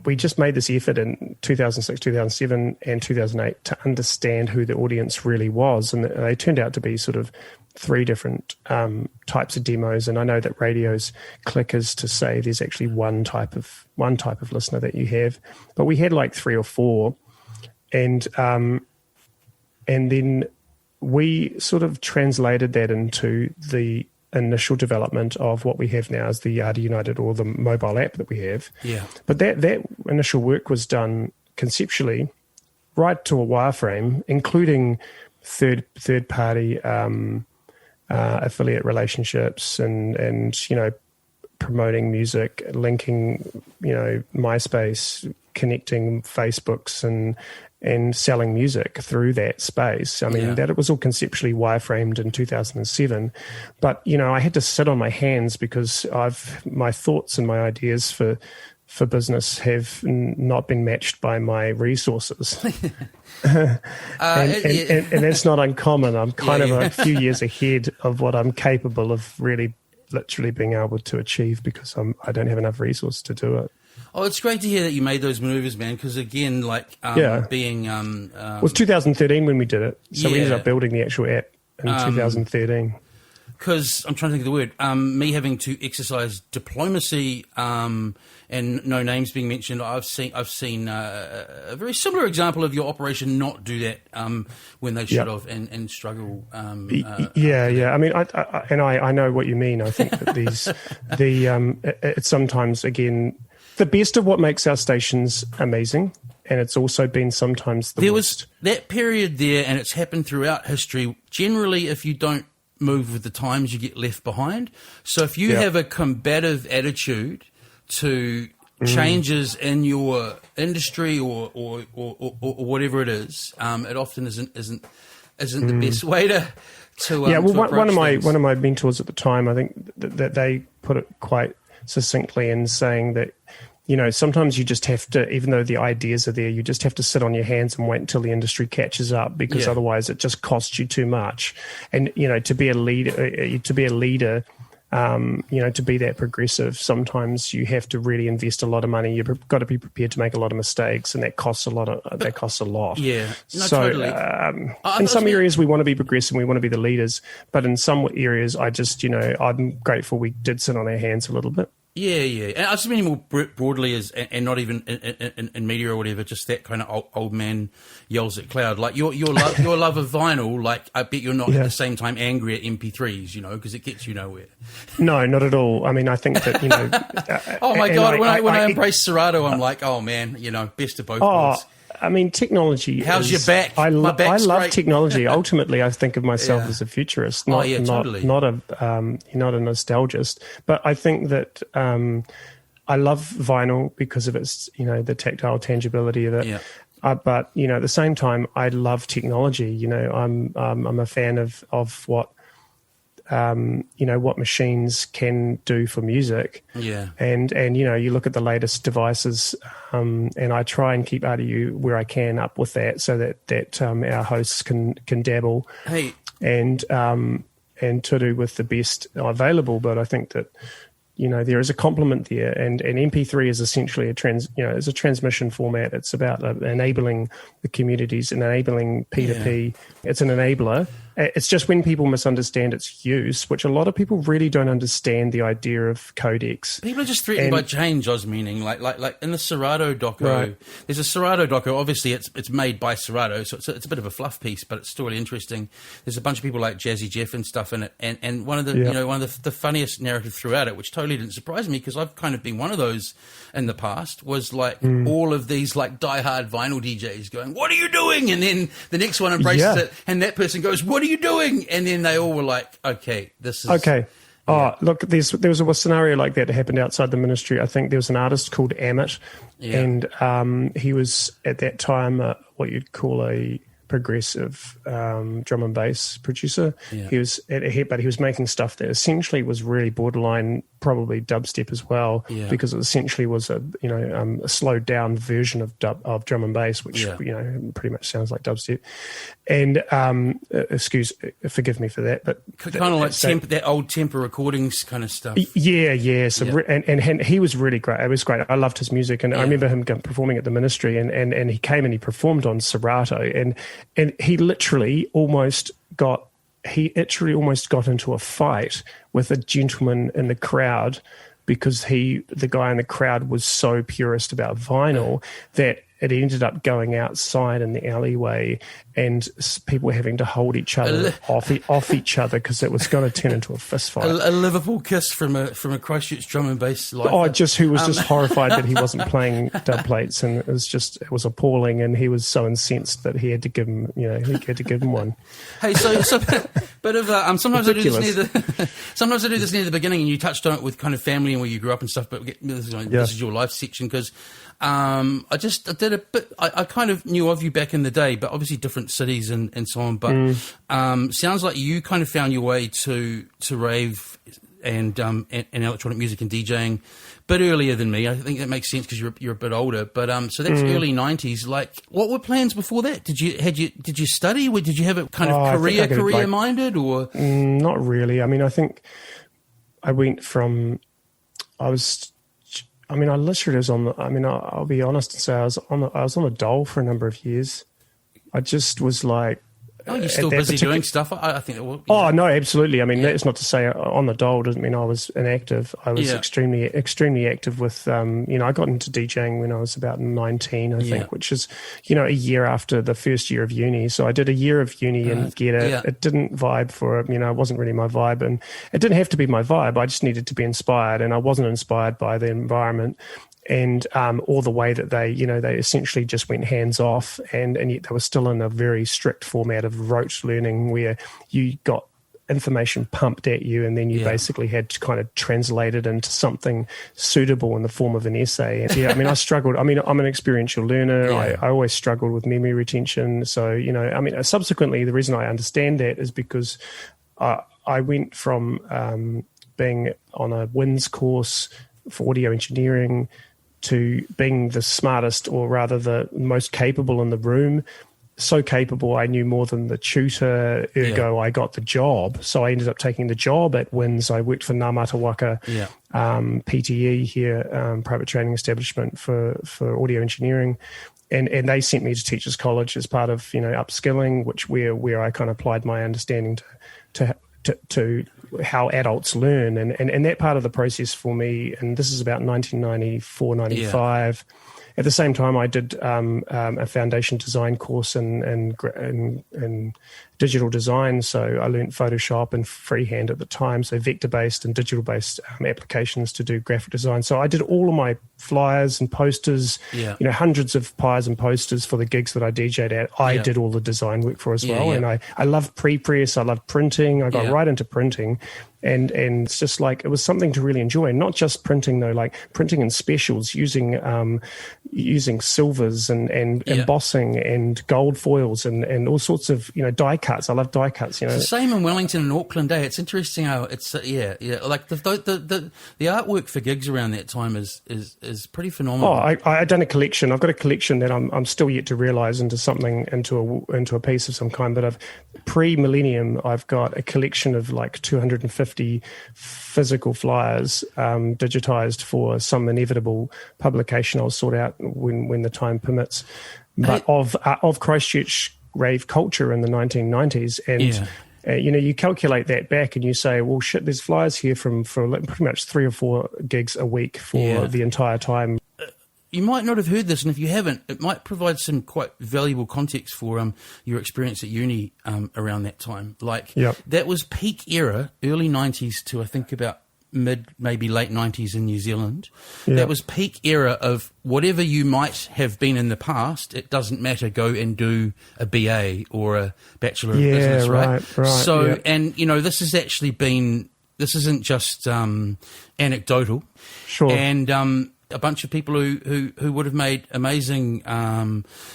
we just made this effort in 2006, 2007 and 2008 to understand who the audience really was. And they turned out to be sort of 3 different types of demos. And I know that radio's click is to say there's actually one type of listener that you have, but we had like 3 or 4. And then we sort of translated that into the initial development of what we have now as the RD United, or the mobile app that we have. Yeah. But that initial work was done conceptually right to a wireframe, including third party affiliate relationships and promoting music, linking MySpace, connecting Facebooks and selling music through that space. I mean, that it was all conceptually wireframed in 2007. But, I had to sit on my hands because my thoughts and my ideas for business have not been matched by my resources. And that's not uncommon. I'm kind of a few years ahead of what I'm capable of really literally being able to achieve because I don't have enough resource to do it. Oh, it's great to hear that you made those maneuvers, man, because again, being... it was 2013 when we did it, so we ended up building the actual app in 2013. Because I'm trying to think of the word, me having to exercise diplomacy and no names being mentioned, I've seen a very similar example of your operation not do that when they should have and struggle. I mean, I know what you mean. I think that it's sometimes, again, the best of what makes our stations amazing, and it's also been sometimes the worst. There was that period there, and it's happened throughout history. Generally, if you don't move with the times, you get left behind. So if you have a combative attitude to changes in your industry or whatever it is, it often isn't the best way to one of my mentors at the time, I think that they put it quite succinctly in saying that, sometimes you just have to, even though the ideas are there, you just have to sit on your hands and wait until the industry catches up, because otherwise it just costs you too much. And, to be a leader To be that progressive, sometimes you have to really invest a lot of money. You've got to be prepared to make a lot of mistakes, and that costs a lot. Yeah, Totally. In some areas, we want to be progressive, we want to be the leaders, but in some areas, I'm grateful we did sit on our hands a little bit. Yeah. And I just mean more broadly and not even in media or whatever, just that kind of old man yells at cloud. Like your love of vinyl, like I bet you're not at the same time angry at MP3s, because it gets you nowhere. No, not at all. I mean, I think that, oh my God, when I embrace Serato, I'm like, oh man, best of both worlds. I mean, technology. How's your back? I love great. technology. Ultimately, I think of myself as a futurist, not a nostalgist. But I think that I love vinyl because of its, the tactile tangibility of it. Yeah. But at the same time, I love technology. I'm a fan of what. What machines can do for music. Yeah. And you look at the latest devices, and I try and keep RDU where I can up with that so that our hosts can dabble. Hey. And to do with the best available. But I think that, there is a complement there, and MP3 is essentially is a transmission format. It's about enabling the communities and enabling P2P. It's an enabler. It's just when people misunderstand its use, which a lot of people really don't understand the idea of codecs. People are just threatened by change, I was meaning. Like in the Serato doco, right. There's a Serato doco. Obviously, it's made by Serato, so it's a bit of a fluff piece, but it's still really interesting. There's a bunch of people like Jazzy Jeff and stuff in it, and one of the funniest narrative throughout it, which totally didn't surprise me because I've kind of been one of those in the past, was like all of these like diehard vinyl DJs going, "What are you doing?" And then the next one embraces it, and that person goes, "What are you doing?" And then they all were like, "Okay, this is okay." Oh, look, there was a scenario like that happened outside the ministry. I think there was an artist called Amit, and he was at that time what you'd call a progressive drum and bass producer. Yeah. He was but he was making stuff that essentially was really borderline, probably dubstep as well, because it essentially was a slowed down version of drum and bass, which pretty much sounds like dubstep. And forgive me for that, but kind of like that old Temper recordings kind of stuff. Yeah. So and he was really great. It was great. I loved his music, and I remember him performing at the ministry, and he came and he performed on Serato, and he literally almost got into a fight with a gentleman in the crowd because the guy in the crowd was so purist about vinyl that it ended up going outside in the alleyway, and people were having to hold each other off each other because it was going to turn into a fist fight. A Liverpool kiss from a Christchurch drum and bass lifer. Who was just horrified that he wasn't playing dub plates, and it was appalling, and he was so incensed that he had to give him one. Hey, so bit of sometimes ridiculous. Sometimes I do this near the beginning, and you touched on it with kind of family and where you grew up and stuff. But this is your life section because. I did a bit. I kind of knew of you back in the day, but obviously different cities and so on. But sounds like you kind of found your way to rave and electronic music and DJing a bit earlier than me. I think that makes sense because you're a bit older. But so that's early 90s. Like, what were plans before that? Did you study? Did you have a kind of career minded or? Not really. I mean, I think I went from I literally was on I'll be honest and say I was on the dole for a number of years. I just was like, oh, you're still busy doing stuff. I think it will. Oh no, absolutely. I mean, that's not to say on the dole doesn't mean I was inactive. I was extremely active with. I got into DJing when I was about 19, I think, which is a year after the first year of uni. So I did a year of uni and it didn't vibe for it. It wasn't really my vibe, and it didn't have to be my vibe. I just needed to be inspired, and I wasn't inspired by the environment. And all the way that they essentially just went hands off, and yet they were still in a very strict format of rote learning where you got information pumped at you, and then you basically had to kind of translate it into something suitable in the form of an essay. And I struggled. I'm an experiential learner. I always struggled with memory retention. So, subsequently, the reason I understand that is because I went from being on a WINS course for audio engineering to being the smartest, or rather the most capable in the room, so capable. I knew more than the tutor, ergo I got the job. So I ended up taking the job at WINS. I worked for Ngā Matawaka PTE here, private training establishment for audio engineering. And they sent me to Teachers College as part of, upskilling, where I kind of applied my understanding to how adults learn. And that part of the process for me, and this is about 1994, 95. At the same time, I did a foundation design course in digital design. So I learned Photoshop and freehand at the time, so vector-based and digital-based applications to do graphic design. So I did all of my flyers and posters, hundreds of flyers and posters for the gigs that I DJ'd at. I did all the design work for as well. And I love pre-press, I love printing. I got right into printing. And it's just like, it was something to really enjoy. Not just printing though, like printing in specials, using silvers and embossing and gold foils and all sorts of, die cuts. I love die cuts, It's the same in Wellington and Auckland, eh? It's interesting how it's, like the artwork for gigs around that time is pretty phenomenal. Oh, I've done a collection. I've got a collection that I'm still yet to realise into a piece of some kind. But pre-millennium, I've got a collection of like 250 physical flyers, digitized for some inevitable publication I'll sort out when the time permits. But of Christchurch rave culture in the 1990s, and you calculate that back and you say, well, shit, there's flyers here for pretty much 3 or 4 gigs a week for the entire time. You might not have heard this, and if you haven't, it might provide some quite valuable context for your experience at uni around that time. That was peak era, early 90s to I think about maybe late 90s in New Zealand. That was peak era of whatever you might have been in the past, it doesn't matter, go and do a BA or a Bachelor of Business, right? So, and this has actually been, this isn't just anecdotal. Sure. And a bunch of people who would have made amazing,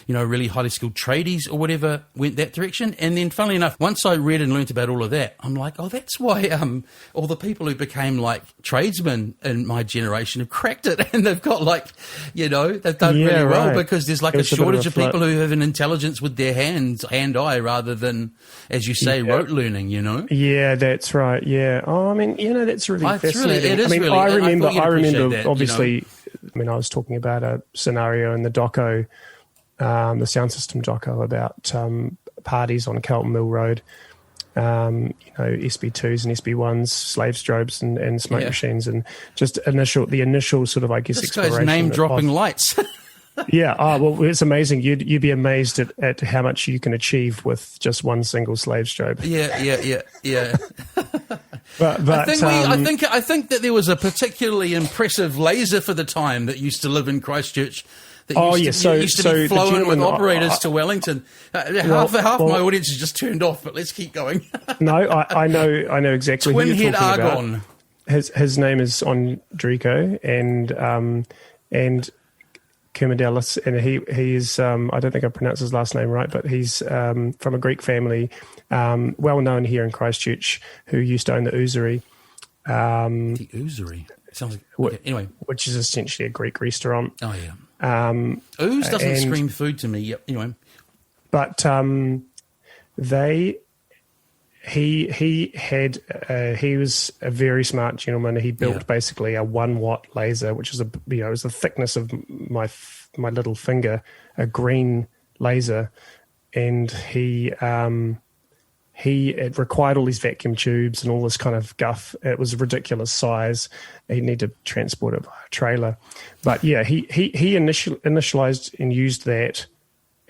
really highly skilled tradies or whatever went that direction. And then, funnily enough, once I read and learnt about all of that, I'm like, oh, that's why all the people who became like tradesmen in my generation have cracked it, and they've got they've done really well because there's like a shortage of people who have an intelligence with their hands, hand-eye, rather than, as you say, rote learning. Yeah, that's right. Yeah. Oh, I mean, that's really fascinating. It is really. I remember that, obviously. I was talking about a scenario in the doco, the sound system doco, about parties on Carlton Mill Road, SB2s and SB1s, slave strobes and smoke machines, and just the initial sort of, I guess, this exploration. Guy's name-dropping lights. Yeah. Oh, well, it's amazing. You'd be amazed at how much you can achieve with just one single slave strobe. Yeah. But I think that there was a particularly impressive laser for the time that used to live in Christchurch. That used to be flown with operators to Wellington. Half my audience is just turned off, but let's keep going. No, I know exactly who you're talking Argon. About. His name is Andrico, and Kermidelis, and he is, I don't think I pronounced his last name right, but he's from a Greek family, well known here in Christchurch, who used to own the Oozary. The Oozary? Sounds like, okay, anyway. Which is essentially a Greek restaurant. Oh, yeah. Ooze doesn't scream food to me. Yep, anyway. But he was a very smart gentleman. He built basically a 1-watt laser, which is it was the thickness of my little finger, a green laser, and it required all these vacuum tubes and all this kind of guff. It was a ridiculous size. He needed to transport it by a trailer, but he initialized and used that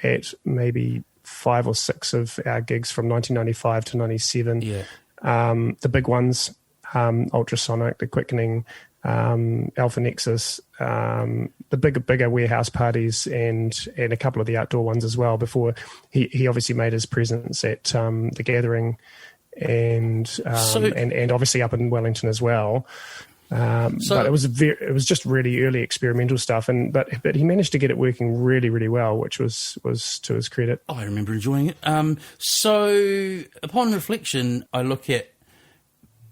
at maybe 5 or 6 of our gigs from 1995 to 97. Yeah. The big ones, Ultrasonic, The Quickening, Alpha Nexus, the bigger warehouse parties, and a couple of the outdoor ones as well, before he obviously made his presence at The Gathering and obviously up in Wellington as well. But it was just really early experimental stuff, but he managed to get it working really, really well, which was to his credit. I remember enjoying it. So upon reflection, I look at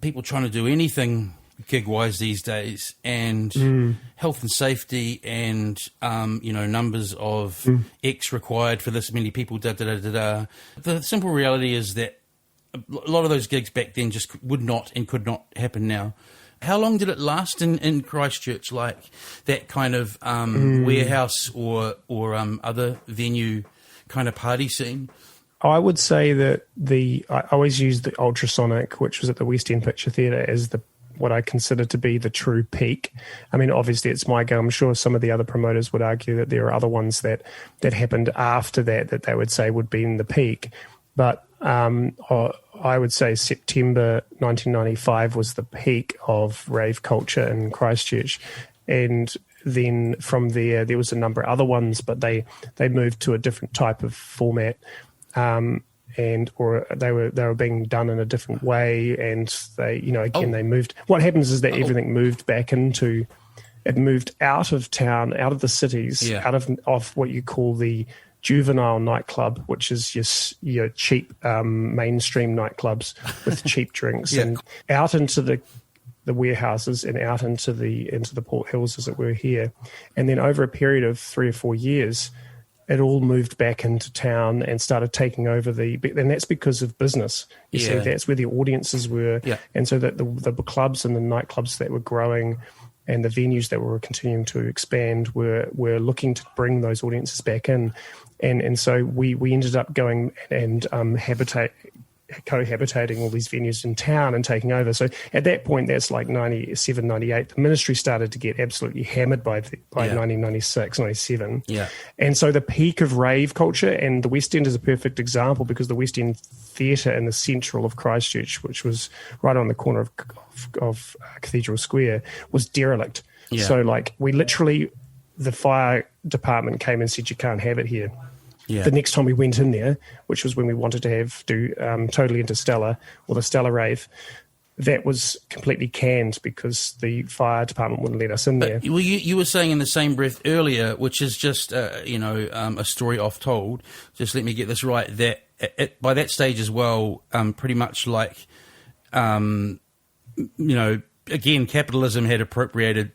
people trying to do anything gig-wise these days, and health and safety, and numbers of X required for this many people. The simple reality is that a lot of those gigs back then just would not and could not happen now. How long did it last in Christchurch? Like that kind of warehouse or other venue kind of party scene? I would say that I always use the Ultrasonic, which was at the West End Picture Theatre, as what I consider to be the true peak. I mean, obviously it's my go. I'm sure some of the other promoters would argue that there are other ones that happened after that they would say would be in the peak. But I would say September 1995 was the peak of rave culture in Christchurch. And then from there was a number of other ones, but they moved to a different type of format. Or they were being done in a different way, and they moved. What happens is that everything moved back moved out of town, out of the cities, out of what you call the juvenile nightclub, which is your cheap mainstream nightclubs with cheap drinks, and out into the warehouses and out into the Port Hills, as it were, here. And then over a period of 3 or 4 years, it all moved back into town and started taking over and that's because of business. You see, that's where the audiences were. Yeah. And so that the clubs and the nightclubs that were growing and the venues that were continuing to expand were looking to bring those audiences back in. And so we ended up going and cohabitating all these venues in town and taking over. So at that point, that's like 97, 98. The Ministry started to get absolutely hammered by 1996, 97. Yeah. And so the peak of rave culture, and the West End is a perfect example because the West End Theatre in the central of Christchurch, which was right on the corner of Cathedral Square, was derelict. Yeah. So like the fire department came and said, you can't have it here. Yeah. The next time we went in there, which was when we wanted to do Totally Interstellar or the Stellar Rave, that was completely canned because the fire department wouldn't let us in there. Well, you were saying in the same breath earlier, which is just a story oft told. Just let me get this right. That by that stage as well, pretty much like again, capitalism had appropriated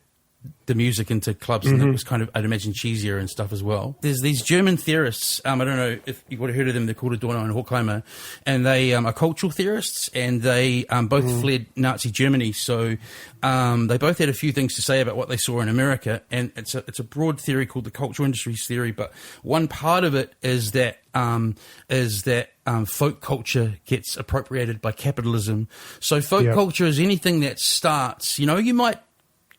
the music into clubs, and it was kind of, I'd imagine, cheesier and stuff as well. There's these German theorists, I don't know if you would have heard of them, they're called Adorno and Horkheimer, and they are cultural theorists, and they both fled Nazi Germany, so they both had a few things to say about what they saw in America, and it's a broad theory called the cultural industries theory, but one part of it is that folk culture gets appropriated by capitalism. So folk culture is anything that starts, you might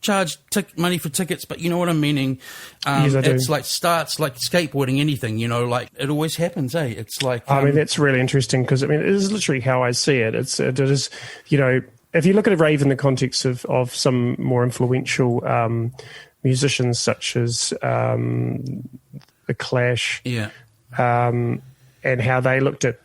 charge money for tickets, but you know what I'm meaning. It's like starts like skateboarding, anything, like it always happens, eh? It's like I mean, that's really interesting because it is literally how I see it. It is, if you look at a rave in the context of some more influential musicians such as the Clash, and how they looked at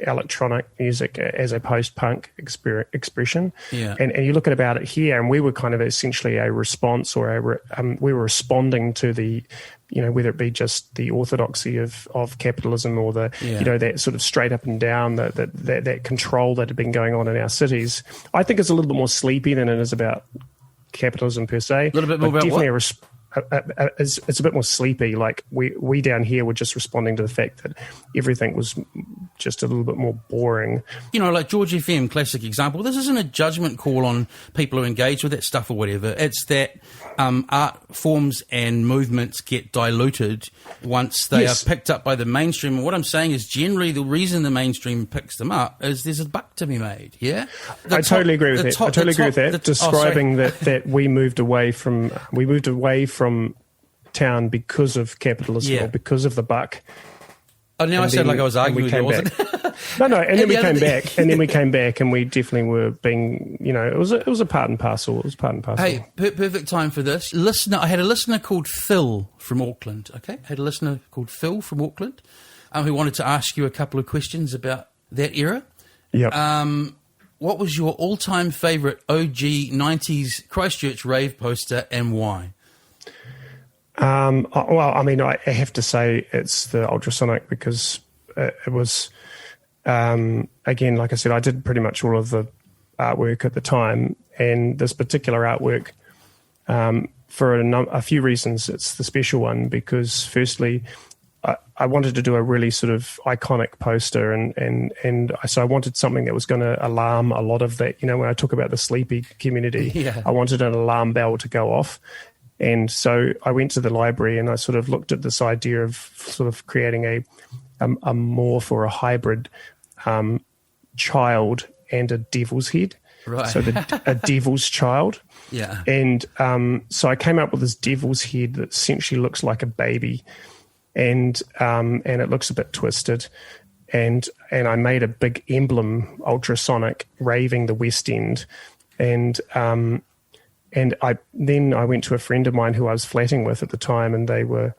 electronic music as a post-punk expression, and you look at about it here, and we were kind of essentially a response, or we were responding to the, whether it be just the orthodoxy of capitalism or the that sort of straight up and down that control that had been going on in our cities. I think it's a little bit more sleepy than it is about capitalism per se. A little bit more about definitely what? It's a bit more sleepy. Like we down here were just responding to the fact that everything was just a little bit more boring. Like George FM, classic example. This isn't a judgment call on people who engage with that stuff or whatever. It's that art forms and movements get diluted once they are picked up by the mainstream. And what I'm saying is generally the reason the mainstream picks them up is there's a buck to be made, yeah? I totally agree with that. I totally agree with that. Describing that we moved away from town because of capitalism or because of the buck. Oh, now I sound like I was arguing with you, wasn't it? No, and then we came back, and we definitely were being, it was a part and parcel. It was part and parcel. Hey, perfect time for this. I had a listener called Phil from Auckland, okay? Who wanted to ask you a couple of questions about that era. Yep. What was your all-time favourite OG 90s Christchurch rave poster and why? Well, I mean, I have to say it's the Ultrasonic because it was, again, like I said, I did pretty much all of the artwork at the time, and this particular artwork, for a few reasons, it's the special one because firstly, I wanted to do a really sort of iconic poster, and so I wanted something that was going to alarm a lot of that. You know, when I talk about the sleepy community, I wanted an alarm bell to go off. And so I went to the library and I sort of looked at this idea of sort of creating a morph or a hybrid child and a devil's head. Right. So a devil's child. Yeah. And so I came up with this devil's head that essentially looks like a baby, and it looks a bit twisted. And I made a big emblem, ultrasonic, raving the West End. And I went to a friend of mine who I was flatting with at the time, and they were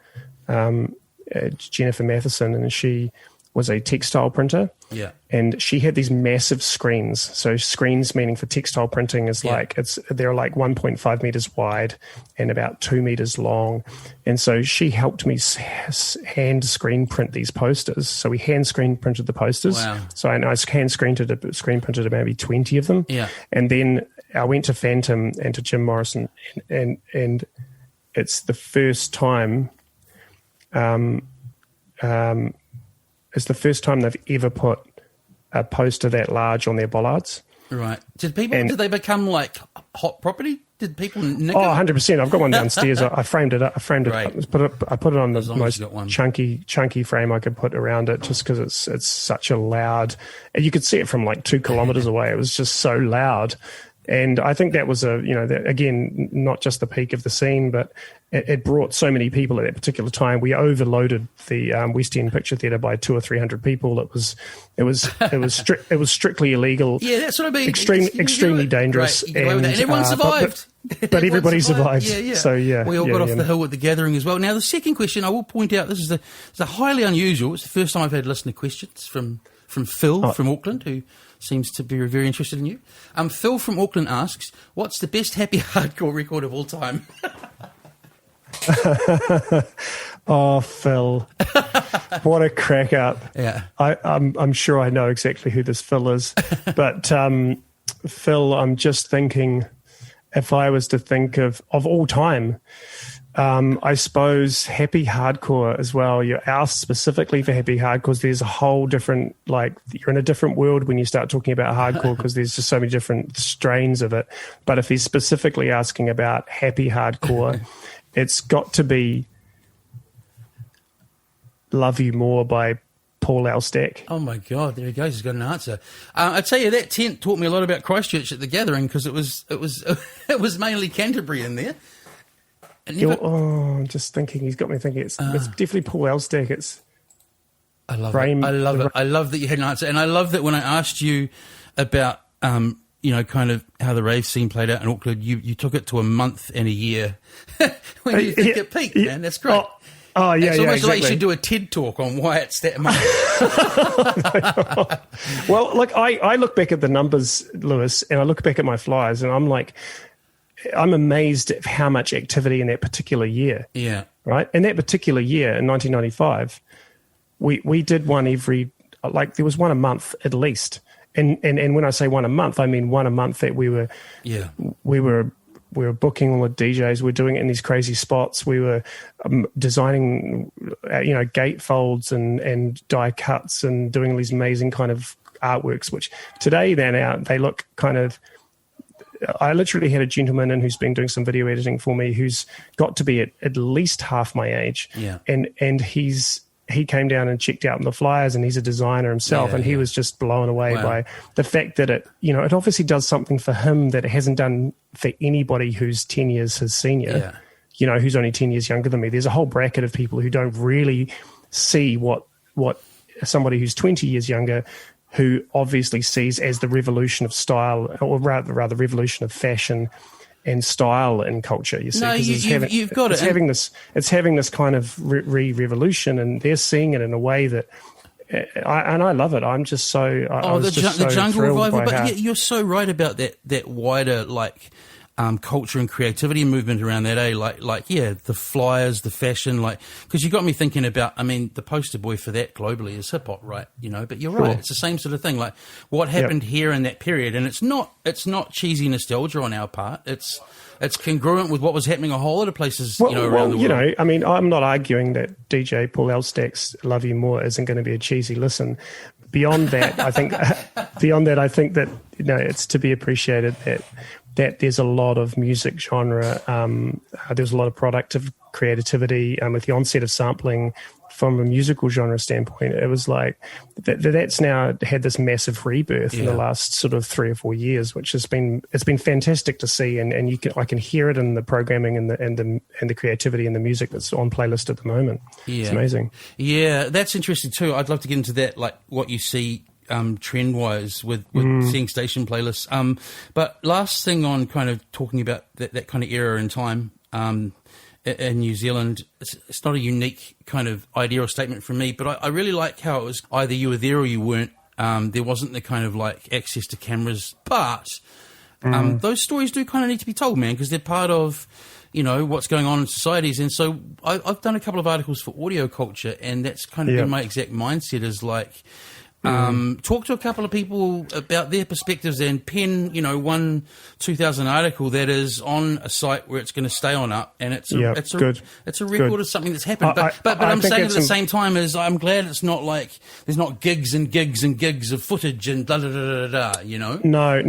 Jennifer Matheson, and she was a textile printer. Yeah. And she had these massive screens. So screens meaning for textile printing is they're like 1.5 meters wide and about 2 meters long. And so she helped me hand screen print these posters. So we hand screen printed the posters. Wow. So I hand screen printed maybe 20 of them. Yeah. And then I went to Phantom and to Jim Morrison, and it's the first time it's the first time they've ever put a poster that large on their bollards. Right. Did they become like hot property? Did people nick it? 100%. I've got one downstairs. I framed it up. I put it on the most one. chunky frame I could put around it, just because it's such a loud, and you could see it from like 2 kilometers away. It was just so loud. And I think that was again, not just the peak of the scene, but it brought so many people at that particular time. We overloaded the West End Picture Theatre by 200 or 300 people. It was strictly illegal. Yeah, that's what I mean. Extremely dangerous. Right, and everyone survived. But everybody survived. Yeah. So yeah, we all got off the hill with the gathering as well. Now the second question, I will point out, this is a highly unusual. It's the first time I've had listener questions from Phil from Auckland, who seems to be very interested in you. Phil from Auckland asks, what's the best happy hardcore record of all time? Oh, Phil. What a crack up. Yeah. I'm sure I know exactly who this Phil is. But Phil, I'm just thinking, if I was to think of all time, I suppose happy hardcore as well. You're asked specifically for happy hardcore because there's a whole different, like, you're in a different world when you start talking about hardcore because there's just so many different strains of it. But if he's specifically asking about happy hardcore, it's got to be Love You More by Paul Elstack. Oh my God, there he goes. He's got an answer. I tell you, that tent taught me a lot about Christchurch at the gathering because it was mainly Canterbury in there. I'm just thinking. He's got me thinking. It's definitely Paul Elstack. I love it. I love that you had an answer, and I love that when I asked you about kind of how the rave scene played out in Auckland, you took it to a month and a year when you think it peaked. Man, that's great. Oh yeah, it's almost exactly. like you should do a TED talk on why it's that much. Well, look, I look back at the numbers, Lewis, and I look back at my flyers, and I'm like, I'm amazed at how much activity in that particular year. Yeah. Right? In that particular year, in 1995, we did one there was one a month at least. And when I say one a month, I mean one a month that we were booking all the DJs. We're doing it in these crazy spots. We were designing, gate folds and die cuts and doing these amazing kind of artworks, which today they look kind of. I literally had a gentleman in who's been doing some video editing for me who's got to be at least half my age. Yeah. And he came down and checked out the flyers, and he's a designer himself, and he was just blown away by the fact that it obviously does something for him that it hasn't done for anybody who's 10 years his senior, who's only 10 years younger than me. There's a whole bracket of people who don't really see what somebody who's 20 years younger, who obviously sees as the revolution of style, or rather revolution of fashion and style in culture. You see, no, you've got it. It's having this kind of revolution, and they're seeing it in a way that, I love it. I'm just so. The jungle revival. But you're so right about that wider culture and creativity movement around that, the flyers, the fashion, because you got me thinking about, I mean, the poster boy for that globally is hip hop, right? But you're right, it's the same sort of thing, like what happened here in that period, and it's not cheesy nostalgia on our part, it's congruent with what was happening a whole lot of places, around the world. I mean, I'm not arguing that DJ Paul Elstack's Love You More isn't going to be a cheesy listen. Beyond that, I think that, it's to be appreciated that there's a lot of music genre, there's a lot of productive creativity with the onset of sampling from a musical genre standpoint. It was like that's now had this massive rebirth in the last sort of 3 or 4 years, which it's been fantastic to see, and I can hear it in the programming and the creativity and the music that's on playlist at the moment. It's amazing. Yeah, that's interesting too. I'd love to get into that, like what you see trend-wise with seeing station playlists. But last thing on kind of talking about that kind of era in time in New Zealand, it's not a unique kind of idea or statement from me, but I really like how it was either you were there or you weren't. There wasn't the kind of like access to cameras, but those stories do kind of need to be told, man, because they're part of what's going on in societies. And so I've done a couple of articles for Audio Culture, and that's kind of been my exact mindset, is like, talk to a couple of people about their perspectives and pen, one 2000 article that is on a site where it's going to stay on up, and it's a record of something that's happened. But I'm saying at the same time is I'm glad it's not like there's not gigs and gigs and gigs of footage and da da da da da. No.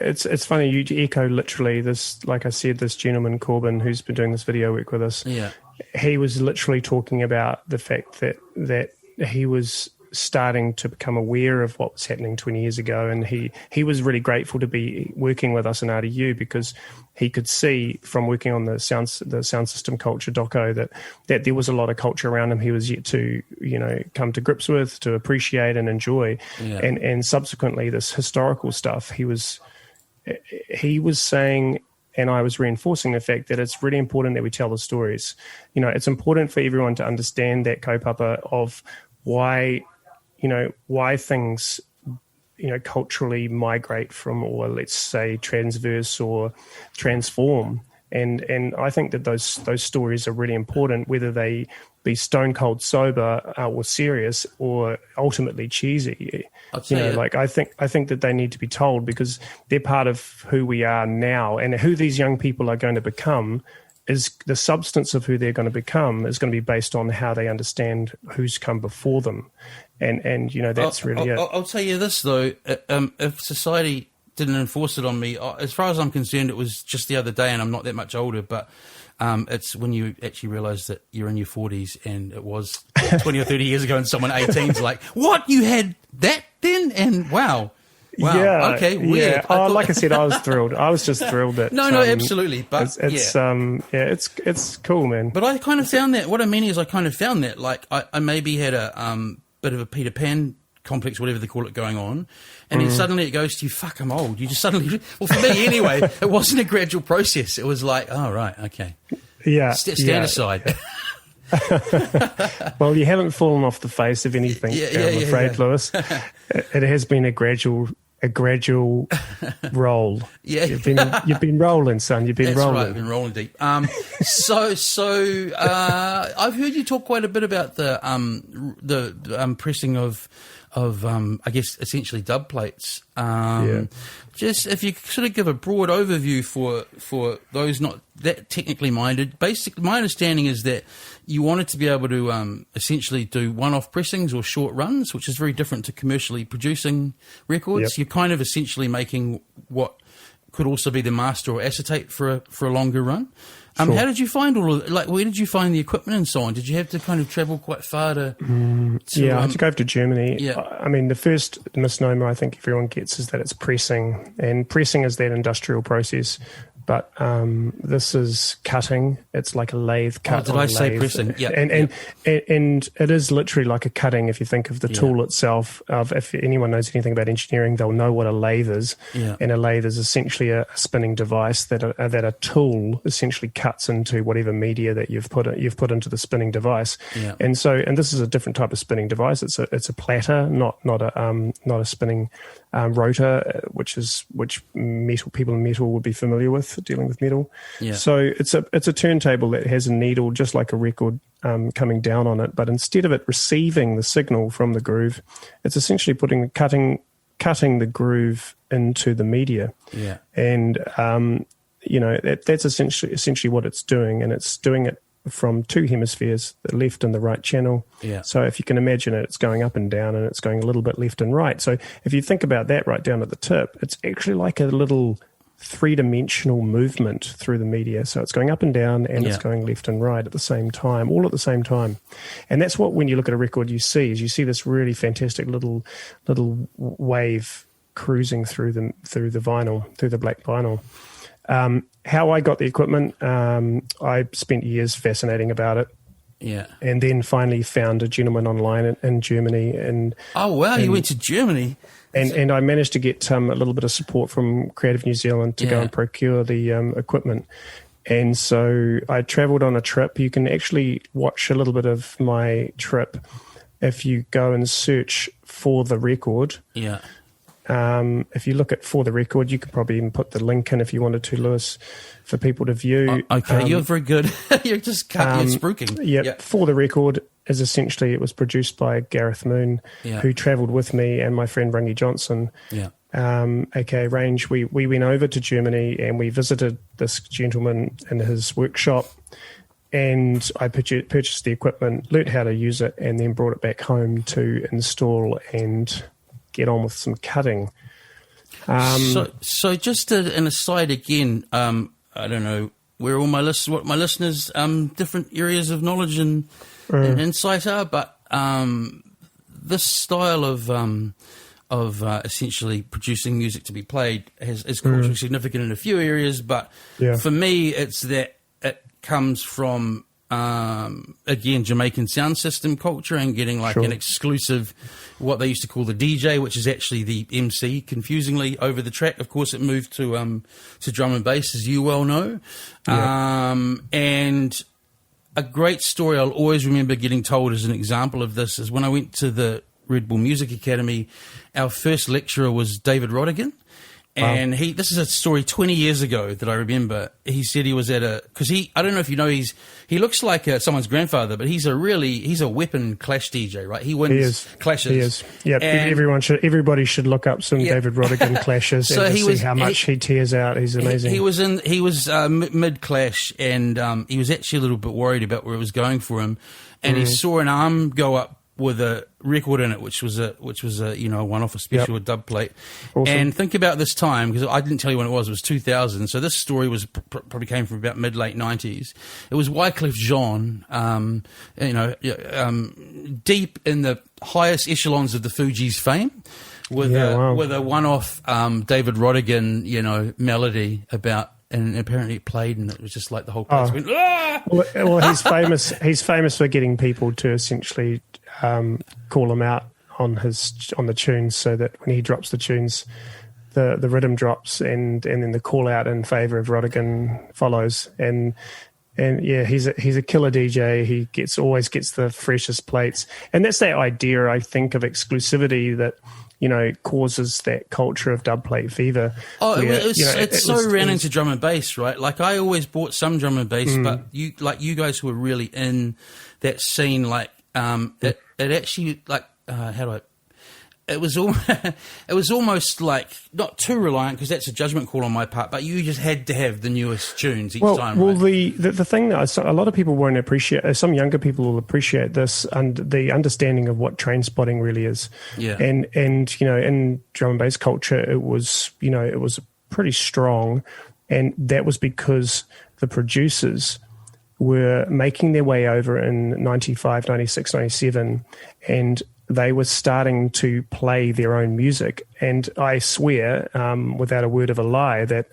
It's funny, you echo literally this. Like I said, this gentleman Corbin who's been doing this video work with us. Yeah, he was literally talking about the fact that he was starting to become aware of what was happening 20 years ago, and he was really grateful to be working with us in RDU, because he could see from working on the sound system culture doco that there was a lot of culture around him he was yet to come to grips with, to appreciate and enjoy. And subsequently this historical stuff he was saying, and I was reinforcing the fact that it's really important that we tell the stories. It's important for everyone to understand that kaupapa of why things, culturally migrate from, or let's say transverse or transform. And I think that those stories are really important, whether they be stone cold sober or serious or ultimately cheesy. I think that they need to be told, because they're part of who we are now, and who these young people are going to become. Is the substance of who they're going to become is going to be based on how they understand who's come before them, and that's really it. I'll tell you this though, if society didn't enforce it on me, as far as I'm concerned, it was just the other day, and I'm not that much older, but it's when you actually realise that you're in your 40s and it was 20 or 30 years ago, and someone 18's like, what, you had that then? And wow. Yeah. Okay. Weird. Yeah. Like I said, I was thrilled. I was just thrilled that. No, absolutely. But it's cool, man. But I kind of found that. What I mean is, I kind of found that, like, I maybe had a bit of a Peter Pan complex, whatever they call it, going on, and then suddenly it goes to you. Fuck, I'm old. You just suddenly. Well, for me anyway, it wasn't a gradual process. It was like, oh right, okay. Yeah. Stand aside. Well, you haven't fallen off the face of anything, I'm afraid, Lewis. It has been a gradual roll. Yeah, you've been rolling, son. You've been rolling. Right, I've been rolling deep. So I've heard you talk quite a bit about the pressing of I guess essentially dub plates. Just if you sort of give a broad overview for those not that technically minded. Basically, my understanding is that you wanted to be able to essentially do one-off pressings or short runs, which is very different to commercially producing records. Yep. You're kind of essentially making what could also be the master or acetate for a longer run. Sure. How did you find all of it? Like, where did you find the equipment and so on? Did you have to kind of travel quite far to I had to go over to Germany. Yeah. I mean, the first misnomer I think everyone gets is that it's pressing, and pressing is that industrial process. but this is cutting. It's like a lathe cut. Did I say pressing? Yeah. And it is literally like a cutting. If you think of the tool itself, if anyone knows anything about engineering, they'll know what a lathe is. Yeah. And a lathe is essentially a spinning device that a tool essentially cuts into whatever media that you've put into the spinning device. Yeah. And this is a different type of spinning device. It's a platter, not a spinning rotor, which people in metal would be familiar with, dealing with metal. Yeah. So it's a turntable that has a needle just like a record coming down on it, but instead of it receiving the signal from the groove, it's essentially cutting the groove into the media. Yeah. And that's essentially what it's doing, and it's doing it from two hemispheres, the left and the right channel. Yeah. So if you can imagine it, it's going up and down, and it's going a little bit left and right. So if you think about that right down at the tip, it's actually like a little three-dimensional movement through the media. So it's going up and down, and it's going left and right at the same time, all at the same time. And that's what, when you look at a record, you see this really fantastic little wave cruising through the vinyl, through the black vinyl. How I got the equipment, I spent years fascinating about it. Yeah. And then finally found a gentleman online in Germany. You went to Germany? And I managed to get a little bit of support from Creative New Zealand to go and procure the equipment. And so I travelled on a trip. You can actually watch a little bit of my trip if you go and search For the Record. Yeah. If you look at For the Record, you could probably even put the link in if you wanted to, Lewis, for people to view. Okay, you're very good. You're just you're spruiking. Yeah, For the Record is essentially, it was produced by Gareth Moon, who travelled with me and my friend Rangi Johnson, aka Range. We went over to Germany and we visited this gentleman in his workshop, and I purchased the equipment, learnt how to use it, and then brought it back home to install and get on with some cutting. So just an aside again, I don't know where what my listeners different areas of knowledge and insight are, but this style of essentially producing music to be played is culturally significant in a few areas, but for me it's that it comes from again, Jamaican sound system culture, and getting like an exclusive, what they used to call the DJ, which is actually the MC, confusingly, over the track. Of course, it moved to drum and bass, as you well know. And a great story I'll always remember getting told as an example of this is when I went to the Red Bull Music Academy, our first lecturer was David Rodigan. And this is a story 20 years ago that I remember. He said he was at because I don't know if you know, he looks like someone's grandfather, but he's a weapon clash DJ, right? He wins clashes. He is. Yeah, everybody should look up some David Rodigan clashes and see how much he tears out. He's amazing. He was mid clash, and he was actually a little bit worried about where it was going for him, and he saw an arm go up with a record in it, which was a one-off, a special, a dub plate. Awesome. And think about this time, because I didn't tell you when it was 2000. So this story was probably came from about mid-late 90s. It was Wycliffe Jean, deep in the highest echelons of the Fugees' fame, with a one-off David Rodigan, melody about. And apparently it played, and it was just like the whole place went. Ah! Well, he's famous. He's famous for getting people to essentially call him out on the tunes, so that when he drops the tunes, the rhythm drops, and then the call out in favour of Rodigan follows. And he's a killer DJ. He always gets the freshest plates, and that's that idea, I think, of exclusivity that causes that culture of dub plate fever. It's so ran into drum and bass, right? Like I always bought some drum and bass, but you guys who were really in that scene, like it actually, like it was almost like not too reliant, because that's a judgment call on my part, but you just had to have the newest tunes each time. Well, right? the thing that a lot of people won't appreciate, some younger people will appreciate this, and the understanding of what train spotting really is. Yeah. And in drum and bass culture, it was pretty strong, and that was because the producers were making their way over in 95, 96, 97, and they were starting to play their own music. And I swear, without a word of a lie, that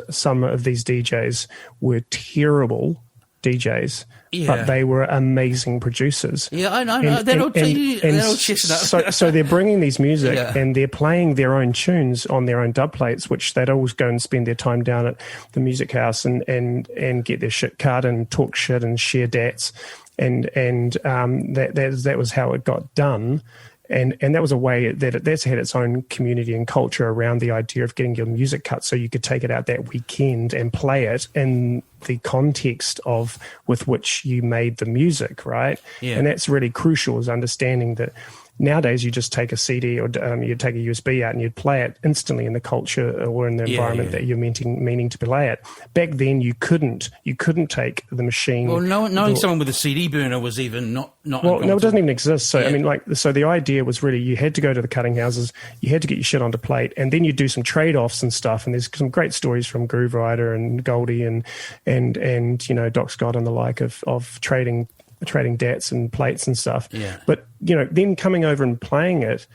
some of these DJs were terrible DJs, but they were amazing producers. Yeah, I know. That old chestnut. So they're bringing these music and they're playing their own tunes on their own dub plates, which they'd always go and spend their time down at the music house and get their shit cut and talk shit and share dats. And that was how it got done. And that was a way that's had its own community and culture around the idea of getting your music cut so you could take it out that weekend and play it in the context of with which you made the music, right? Yeah. And that's really crucial, is understanding that nowadays you just take a CD or you'd take a USB out and you'd play it instantly in the culture or in the environment that you're meaning to play it. Back then you couldn't take the machine. Well, knowing someone with a CD burner was even not well, no, it doesn't even exist. So I mean, so the idea was really you had to go to the cutting houses, you had to get your shit onto plate, and then you do some trade-offs and stuff. And there's some great stories from Groove Rider and Goldie and Doc Scott and the like of trading dats and plates and stuff. Yeah. But, then coming over and playing it,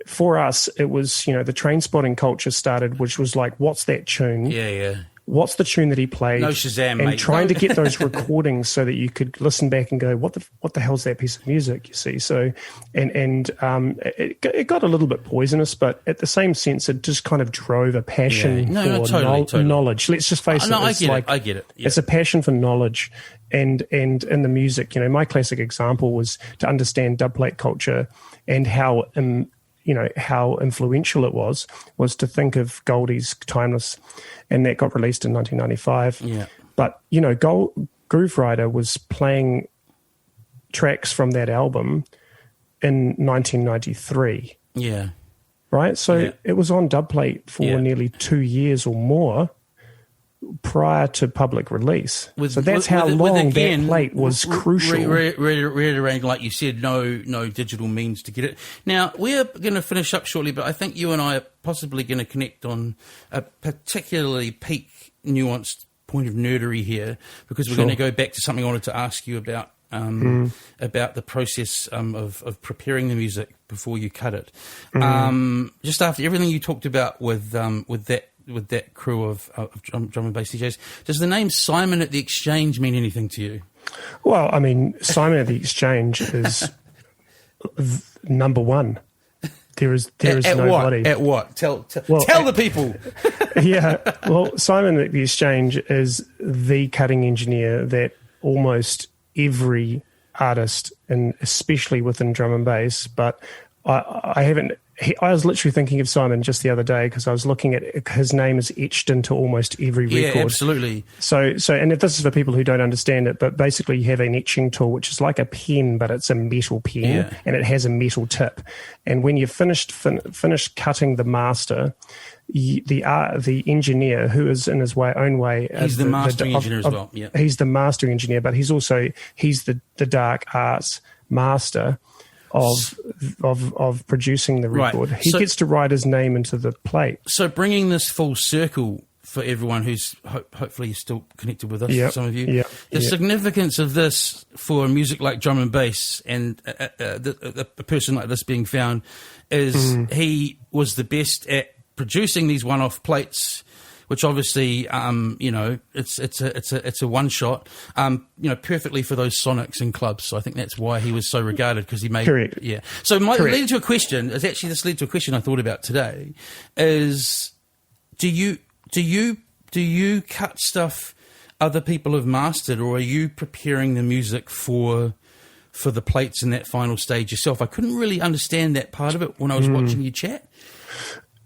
for us, it was, the train spotting culture started, which was like, what's that tune? Yeah. What's the tune that he played? No Shazam, and mate. Trying to get those recordings so that you could listen back and go, what the hell's that piece of music? You see, so it got a little bit poisonous, but at the same sense, it just kind of drove a passion for totally. knowledge. Let's just face it. I get it. Yeah. It's a passion for knowledge, and in the music, my classic example was to understand dubplate culture and how how influential it was to think of Goldie's Timeless, and that got released in 1995. Yeah. But, Groove Rider was playing tracks from that album in 1993. Yeah. Right? So it was on dubplate for nearly 2 years or more prior to public release. So that's how long that plate was crucial. Reiterating, like you said, no digital means to get it. Now, we're going to finish up shortly, but I think you and I are possibly going to connect on a particularly peak, nuanced point of nerdery here, because we're going to go back to something I wanted to ask you about the process of preparing the music before you cut it. Just after everything you talked about with that crew of drum and bass DJs, does the name Simon at the Exchange mean anything to you? Well, I mean, Simon at the Exchange is number one. There is nobody. At what? Tell the people. Yeah. Well, Simon at the Exchange is the cutting engineer that almost every artist, and especially within drum and bass, but I haven't. I was literally thinking of Simon just the other day because I was looking at his name is etched into almost every record. Yeah, absolutely. So, and if this is for people who don't understand it, but basically you have an etching tool which is like a pen, but it's a metal pen and it has a metal tip. And when you've finished cutting the master, the engineer, who is in his own way, he's the mastering engineer as well. Yeah, he's the mastering engineer, but he's the dark arts master of producing the record. Right. He gets to write his name into the plate. So bringing this full circle for everyone who's hopefully still connected with us, some of you, the significance of this for music like drum and bass and a person like this being found is he was the best at producing these one-off plates, which obviously, it's a one shot, perfectly for those sonics in clubs. So I think that's why he was so regarded, because he made correct. Yeah. So leading to a question is actually this led to a question I thought about today: is do you cut stuff other people have mastered, or are you preparing the music for the plates in that final stage yourself? I couldn't really understand that part of it when I was watching you chat.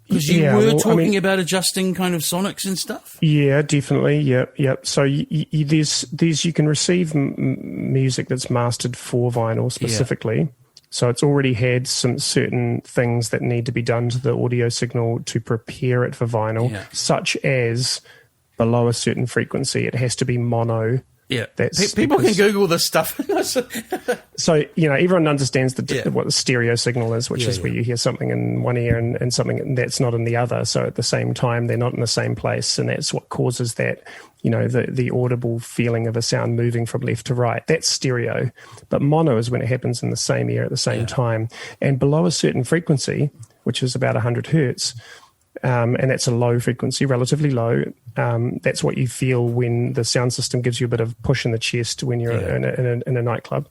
Because you were talking about adjusting kind of sonics and stuff? Yeah, definitely. Yep. So you can receive music that's mastered for vinyl specifically. Yeah. So it's already had some certain things that need to be done to the audio signal to prepare it for vinyl, such as below a certain frequency, it has to be mono Yeah, That's people can because- Google this stuff. So, everyone understands Yeah. what the stereo signal is, which is where you hear something in one ear and something that's not in the other. So at the same time, they're not in the same place. And that's what causes that, the audible feeling of a sound moving from left to right. That's stereo. But mono is when it happens in the same ear at the same time. And below a certain frequency, which is about 100 hertz, and that's a low frequency, relatively low. That's what you feel when the sound system gives you a bit of push in the chest when you're in a nightclub.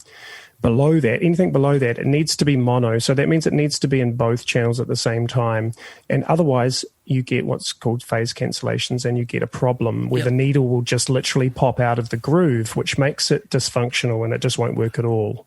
Below that, anything below that, it needs to be mono. So that means it needs to be in both channels at the same time. And otherwise, you get what's called phase cancellations, and you get a problem where the needle will just literally pop out of the groove, which makes it dysfunctional and it just won't work at all.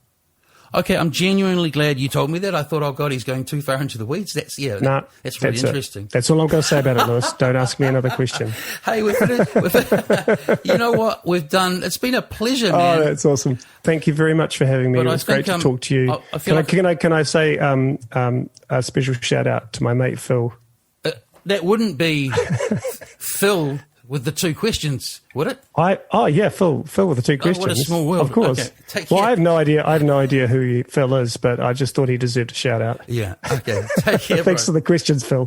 Okay, I'm genuinely glad you told me that. I thought, oh God, he's going too far into the weeds. That's really interesting. It. That's all I'm going to say about it, Lewis. Don't ask me another question. Hey, you know what we've done? It's been a pleasure, man. Oh, that's awesome. Thank you very much for having me. But it was great to talk to you. Can I say a special shout out to my mate Phil? That wouldn't be Phil with the two questions, would it? Phil with the two questions. What a small world. Of course. Okay, take care. I have no idea who Phil is, but I just thought he deserved a shout out. Yeah. Okay. Take care. Thanks for the questions, Phil.